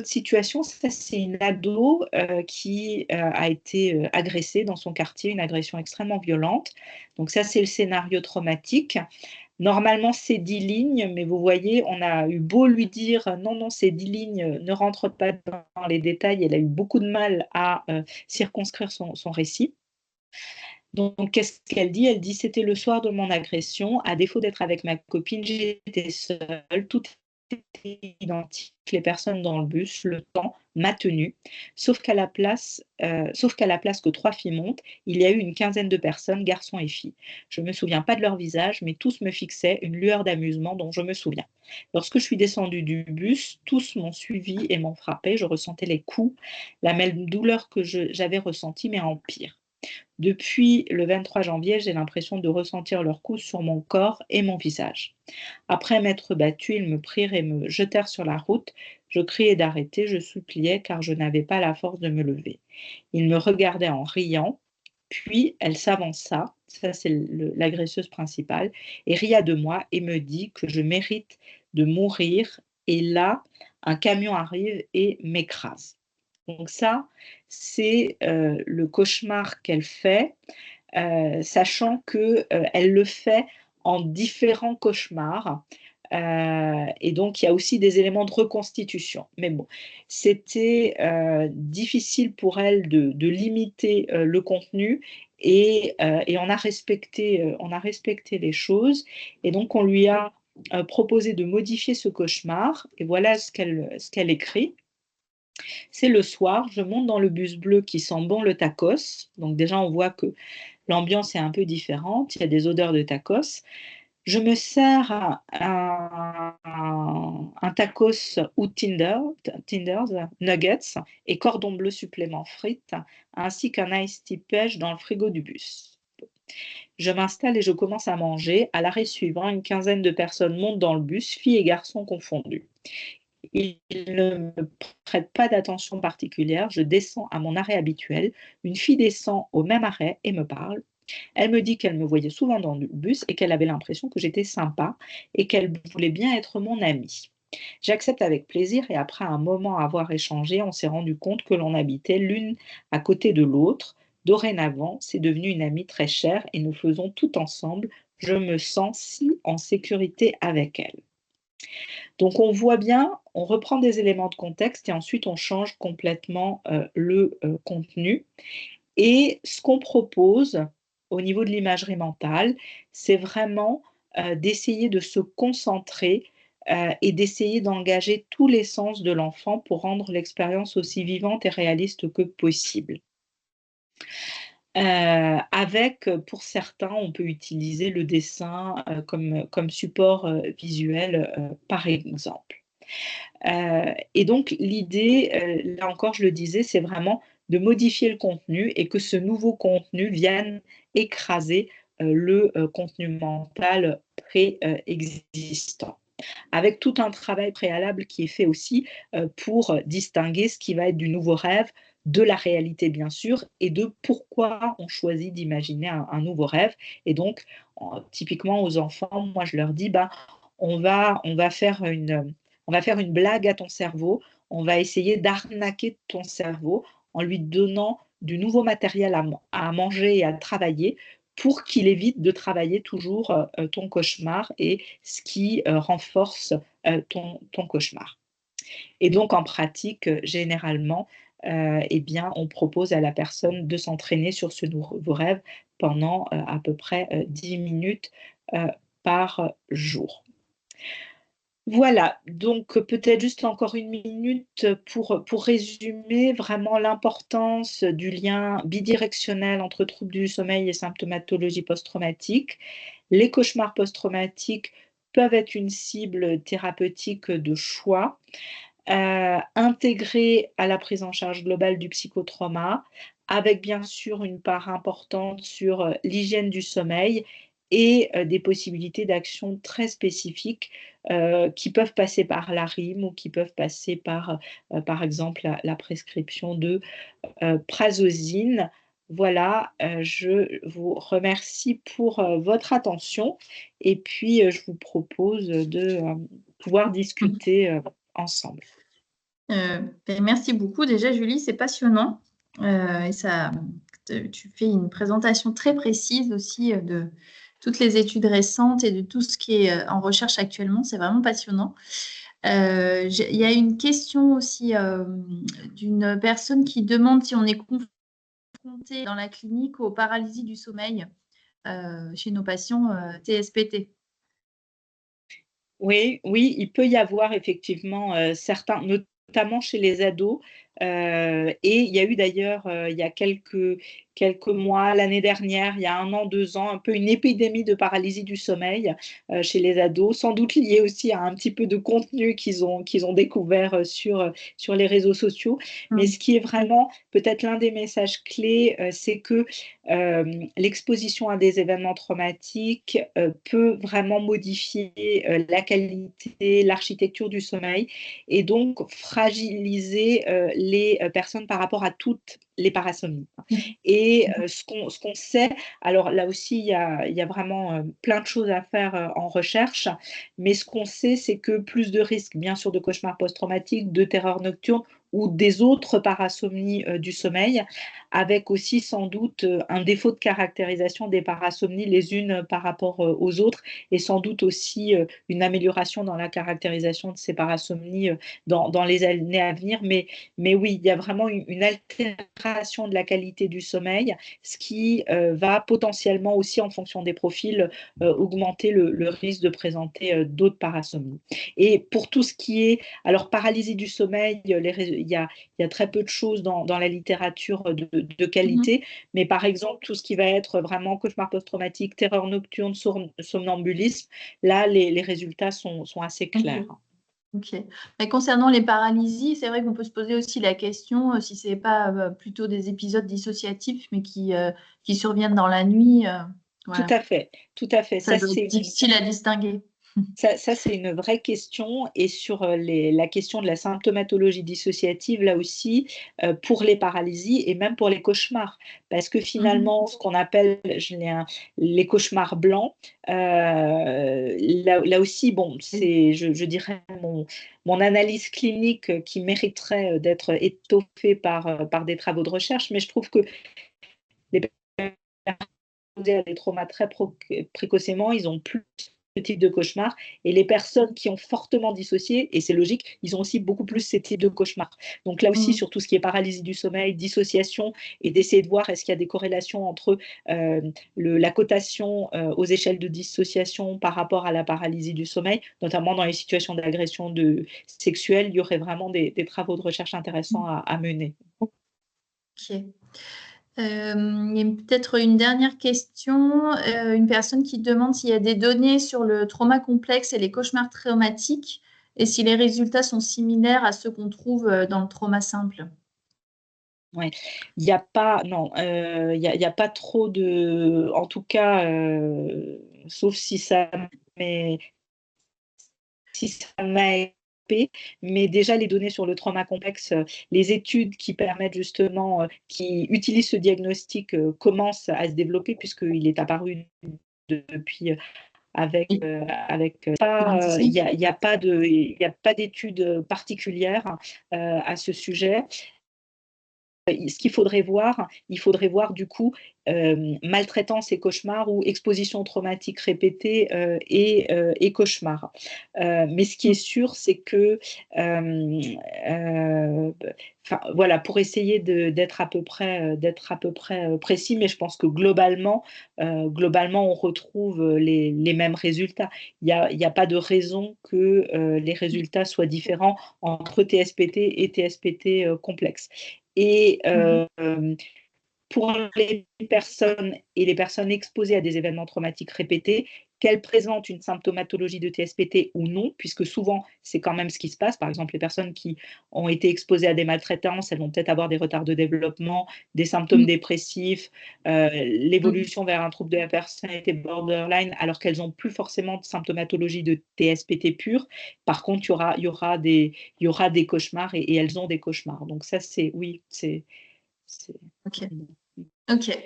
situation, ça c'est une ado, qui, a été, agressée dans son quartier, une agression extrêmement violente. Donc ça, c'est le scénario traumatique. Normalement, c'est 10 lignes, mais vous voyez, on a eu beau lui dire: «Non, non, ces 10 lignes, ne rentrent pas dans les détails», elle a eu beaucoup de mal à, circonscrire son récit. Donc qu'est-ce qu'elle dit? Elle dit: «C'était le soir de mon agression. À défaut d'être avec ma copine, j'étais seule. Tout était identique, les personnes dans le bus, le temps, m'a tenue, sauf qu'à la place que 3 filles montent, il y a eu une quinzaine de personnes, garçons et filles. Je ne me souviens pas de leur visage, mais tous me fixaient une lueur d'amusement dont je me souviens. Lorsque je suis descendue du bus, tous m'ont suivi et m'ont frappée. Je ressentais les coups, la même douleur que j'avais ressentie, mais en pire. Depuis le 23 janvier, j'ai l'impression de ressentir leurs coups sur mon corps et mon visage. Après m'être battue, ils me prirent et me jetèrent sur la route. Je criais d'arrêter, je suppliais car je n'avais pas la force de me lever. Ils me regardaient en riant, puis elle s'avança, ça c'est l'agresseuse principale, et ria de moi et me dit que je mérite de mourir. Et là, un camion arrive et m'écrase. Donc ça, c'est le cauchemar qu'elle fait, sachant qu'elle le fait en différents cauchemars. Et donc, il y a aussi des éléments de reconstitution. Mais bon, c'était difficile pour elle de limiter le contenu et on a respecté les choses. Et donc, on lui a proposé de modifier ce cauchemar. Et voilà ce qu'elle écrit. C'est le soir, je monte dans le bus bleu qui sent bon le tacos. Donc déjà, on voit que l'ambiance est un peu différente. Il y a des odeurs de tacos. Je me sers un tacos ou tenders, nuggets et cordon bleu supplément frites, ainsi qu'un iced tea pêche dans le frigo du bus. Je m'installe et je commence à manger. À l'arrêt suivant, une quinzaine de personnes montent dans le bus, filles et garçons confondus. Ils ne me prêtent pas d'attention particulière. Je descends à mon arrêt habituel. Une fille descend au même arrêt et me parle. Elle me dit qu'elle me voyait souvent dans le bus et qu'elle avait l'impression que j'étais sympa et qu'elle voulait bien être mon amie. J'accepte avec plaisir et après un moment à avoir échangé, on s'est rendu compte que l'on habitait l'une à côté de l'autre. Dorénavant, c'est devenu une amie très chère et nous faisons tout ensemble. Je me sens si en sécurité avec elle. Donc on voit bien, on reprend des éléments de contexte et ensuite on change complètement le contenu. Et ce qu'on propose au niveau de l'imagerie mentale, c'est vraiment d'essayer de se concentrer et d'essayer d'engager tous les sens de l'enfant pour rendre l'expérience aussi vivante et réaliste que possible. Avec, pour certains, on peut utiliser le dessin comme support visuel, par exemple. Et donc l'idée, là encore, je le disais, c'est vraiment de modifier le contenu et que ce nouveau contenu vienne écraser le contenu mental préexistant. Avec tout un travail préalable qui est fait aussi pour distinguer ce qui va être du nouveau rêve de la réalité, bien sûr, et de pourquoi on choisit d'imaginer un nouveau rêve. Et donc, typiquement aux enfants, moi je leur dis, bah, on va faire une blague à ton cerveau, on va essayer d'arnaquer ton cerveau en lui donnant du nouveau matériel à manger et à travailler pour qu'il évite de travailler toujours ton cauchemar et ce qui renforce ton cauchemar. Et donc en pratique, généralement, eh bien, on propose à la personne de s'entraîner sur ce nouveau rêve pendant à peu près 10 minutes par jour. Voilà, donc peut-être juste encore une minute pour résumer vraiment l'importance du lien bidirectionnel entre troubles du sommeil et symptomatologie post-traumatique. Les cauchemars post-traumatiques peuvent être une cible thérapeutique de choix, intégrée à la prise en charge globale du psychotrauma, avec bien sûr une part importante sur l'hygiène du sommeil et des possibilités d'action très spécifiques qui peuvent passer par la rime ou qui peuvent passer par exemple, la prescription de prazosin. Voilà, je vous remercie pour votre attention et puis je vous propose de pouvoir discuter ensemble. Merci beaucoup. Déjà, Julie, c'est passionnant. Et tu fais une présentation très précise aussi de toutes les études récentes et de tout ce qui est en recherche actuellement. C'est vraiment passionnant. Il y a une question aussi d'une personne qui demande si on est confronté dans la clinique aux paralysies du sommeil chez nos patients TSPT. Oui, il peut y avoir effectivement certains, notamment chez les ados, Et il y a eu d'ailleurs, il y a quelques mois, l'année dernière, il y a 1 an, 2 ans, un peu une épidémie de paralysie du sommeil chez les ados, sans doute liée aussi à un petit peu de contenu qu'ils ont découvert sur les réseaux sociaux. Mais ce qui est vraiment peut-être l'un des messages clés, c'est que l'exposition à des événements traumatiques peut vraiment modifier la qualité, l'architecture du sommeil et donc fragiliser les personnes par rapport à toutes les parasomnies. Et ce qu'on sait, alors là aussi, il y a vraiment plein de choses à faire en recherche, mais ce qu'on sait, c'est que plus de risques, bien sûr, de cauchemars post-traumatiques, de terreur nocturne ou des autres parasomnies du sommeil, avec aussi sans doute un défaut de caractérisation des parasomnies les unes par rapport aux autres, et sans doute aussi une amélioration dans la caractérisation de ces parasomnies dans les années à venir. Mais oui, il y a vraiment une altération de la qualité du sommeil, ce qui va potentiellement aussi, en fonction des profils, augmenter le risque de présenter d'autres parasomnies. Et pour tout ce qui est, alors paralysie du sommeil, il y a très peu de choses dans la littérature de qualité, mais par exemple, tout ce qui va être vraiment cauchemar post-traumatique, terreur nocturne, somnambulisme, là, les résultats sont assez clairs. Ok. Mais concernant les paralysies, c'est vrai qu'on peut se poser aussi la question si c'est pas plutôt des épisodes dissociatifs, mais qui surviennent dans la nuit. Tout Voilà. à fait, tout à fait. Ça doit être difficile à distinguer. Ça, c'est une vraie question. Et sur la question de la symptomatologie dissociative, là aussi, pour les paralysies et même pour les cauchemars. Parce que finalement, ce qu'on appelle les cauchemars blancs, là aussi, bon, c'est, je dirais, mon analyse clinique qui mériterait d'être étoffée par des travaux de recherche, mais je trouve que les personnes exposées à des traumas très précocement, ils ont plus ce type de cauchemar, et les personnes qui ont fortement dissocié, et c'est logique, ils ont aussi beaucoup plus ces types de cauchemars. Donc là aussi, sur tout ce qui est paralysie du sommeil, dissociation, et d'essayer de voir est-ce qu'il y a des corrélations entre la cotation aux échelles de dissociation par rapport à la paralysie du sommeil, notamment dans les situations d'agression sexuelle, il y aurait vraiment des travaux de recherche intéressants à mener. Ok. Il y a peut-être une dernière question. Une personne qui demande s'il y a des données sur le trauma complexe et les cauchemars traumatiques et si les résultats sont similaires à ceux qu'on trouve dans le trauma simple. Ouais. Il n'y a pas, non, il y a pas trop de, en tout cas, sauf m'est, si ça m'a échappé, mais déjà les données sur le trauma complexe, les études qui permettent justement, qui utilisent ce diagnostic commencent à se développer puisqu'il est apparu depuis avec pas, il y a pas d'études particulières à ce sujet. Ce qu'il faudrait voir, il faudrait voir du coup maltraitance et cauchemar ou exposition traumatique répétée et cauchemar. Mais ce qui est sûr, c'est que voilà, pour essayer d'être à peu près, précis, mais je pense que globalement, on retrouve les mêmes résultats. Il y a pas de raison que les résultats soient différents entre TSPT et TSPT complexe. Et pour les personnes et les personnes exposées à des événements traumatiques répétés, qu'elles présentent une symptomatologie de TSPT ou non, puisque souvent c'est quand même ce qui se passe. Par exemple, les personnes qui ont été exposées à des maltraitances, elles vont peut-être avoir des retards de développement, des symptômes dépressifs, l'évolution vers un trouble de la personnalité borderline, alors qu'elles n'ont plus forcément de symptomatologie de TSPT pure. Par contre, il y aura des cauchemars et elles ont des cauchemars. Donc ça, oui, c'est. Ok. Ok.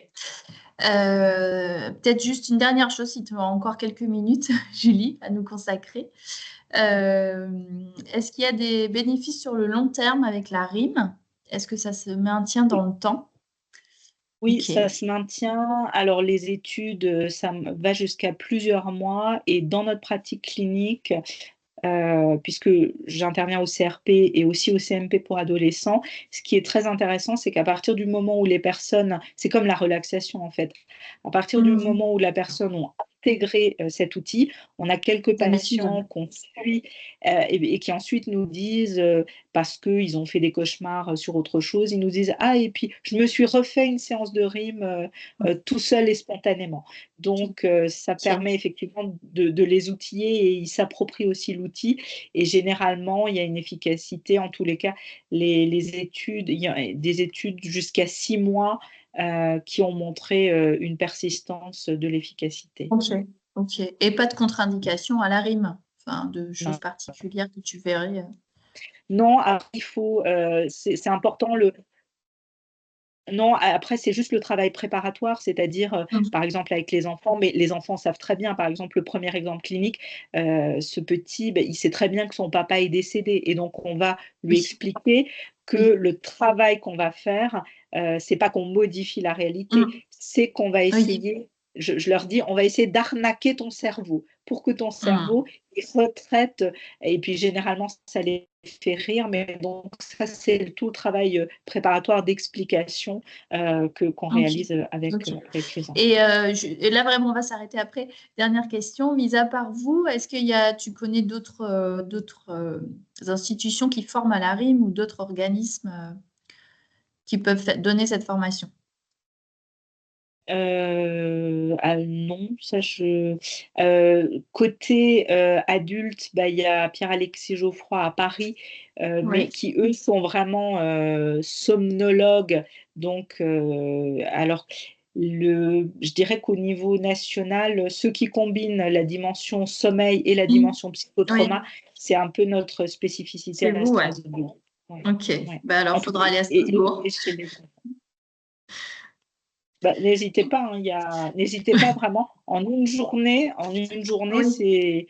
Peut-être juste une dernière chose, si tu as encore quelques minutes, Julie, à nous consacrer. Est-ce qu'il y a des bénéfices sur le long terme avec la rime? Est-ce que ça se maintient dans le temps? Oui, Ok. ça se maintient. Alors les études, ça va jusqu'à plusieurs mois, et dans notre pratique clinique, puisque j'interviens au CRP et aussi au CMP pour adolescents, ce qui est très intéressant, c'est qu'à partir du moment où les personnes, c'est comme la relaxation en fait, à partir du moment où la personne a intégré cet outil, on a quelques L'habitude. patients qu'on suit et qui ensuite nous disent, parce qu'ils ont fait des cauchemars sur autre chose, ils nous disent: «Ah et puis je me suis refait une séance de rime, tout seul et spontanément». Donc ça OK. permet effectivement de les outiller et ils s'approprient aussi l'outil et généralement, il y a une efficacité. En tous les cas, les études il y a des études jusqu'à 6 mois, qui ont montré, une persistance de l'efficacité. OK, OK, et pas de contre-indication à la rime? Enfin, de choses Non. particulières que tu verrais, Non, après il faut, c'est important le non, après c'est juste le travail préparatoire, c'est-à-dire, Mmh. par exemple avec les enfants, mais les enfants savent très bien, par exemple, le premier exemple clinique, ce petit, il sait très bien que son papa est décédé et donc on va lui Oui, expliquer que oui. le travail qu'on va faire, c'est pas qu'on modifie la réalité, Mmh. c'est qu'on va Oui. essayer je leur dis: «On va essayer d'arnaquer ton cerveau pour que ton Mmh. cerveau, il retraite» et puis généralement ça les fait rire, mais donc ça c'est tout le travail, préparatoire d'explication qu'on OK, réalise, OK, avec les enfants. et là vraiment on va s'arrêter après. Dernière question, mis à part vous, est-ce qu'il y a tu connais d'autres institutions qui forment à la rime ou d'autres organismes, qui peuvent donner cette formation? Ah non, ça côté, adulte, il y a Pierre-Alexis Geoffroy à Paris, mais Ouais. qui eux sont vraiment, somnologues, donc alors je dirais qu'au niveau national, ceux qui combinent la dimension sommeil et la Mmh. dimension psychotrauma, Oui, c'est un peu notre spécificité c'est à vous, ouais. Strasbourg. Ouais, OK. ouais. Bah, alors En tout faudra aller à et Strasbourg. chez les n'hésitez pas, hein, n'hésitez pas vraiment. En une journée, Oui.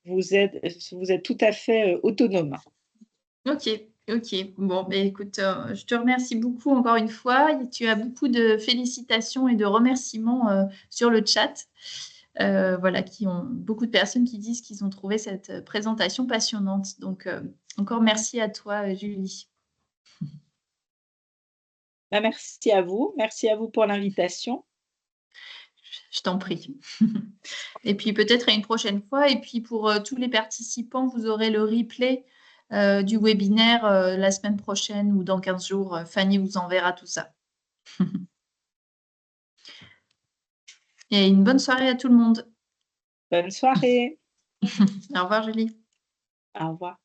vous êtes tout à fait, autonome. OK, OK. Bon, beh, écoute, je te remercie beaucoup encore une fois et tu as beaucoup de félicitations et de remerciements, sur le chat. Voilà, qui ont beaucoup de personnes qui disent qu'ils ont trouvé cette, présentation passionnante. Donc, encore merci à toi, Julie. Merci à vous pour l'invitation. Je t'en prie. Et puis peut-être à une prochaine fois et puis pour, tous les participants, vous aurez le replay, du webinaire, la semaine prochaine ou dans 15 jours. Fanny vous enverra tout ça. Et une bonne soirée à tout le monde. Bonne soirée. Au revoir Julie. Au revoir.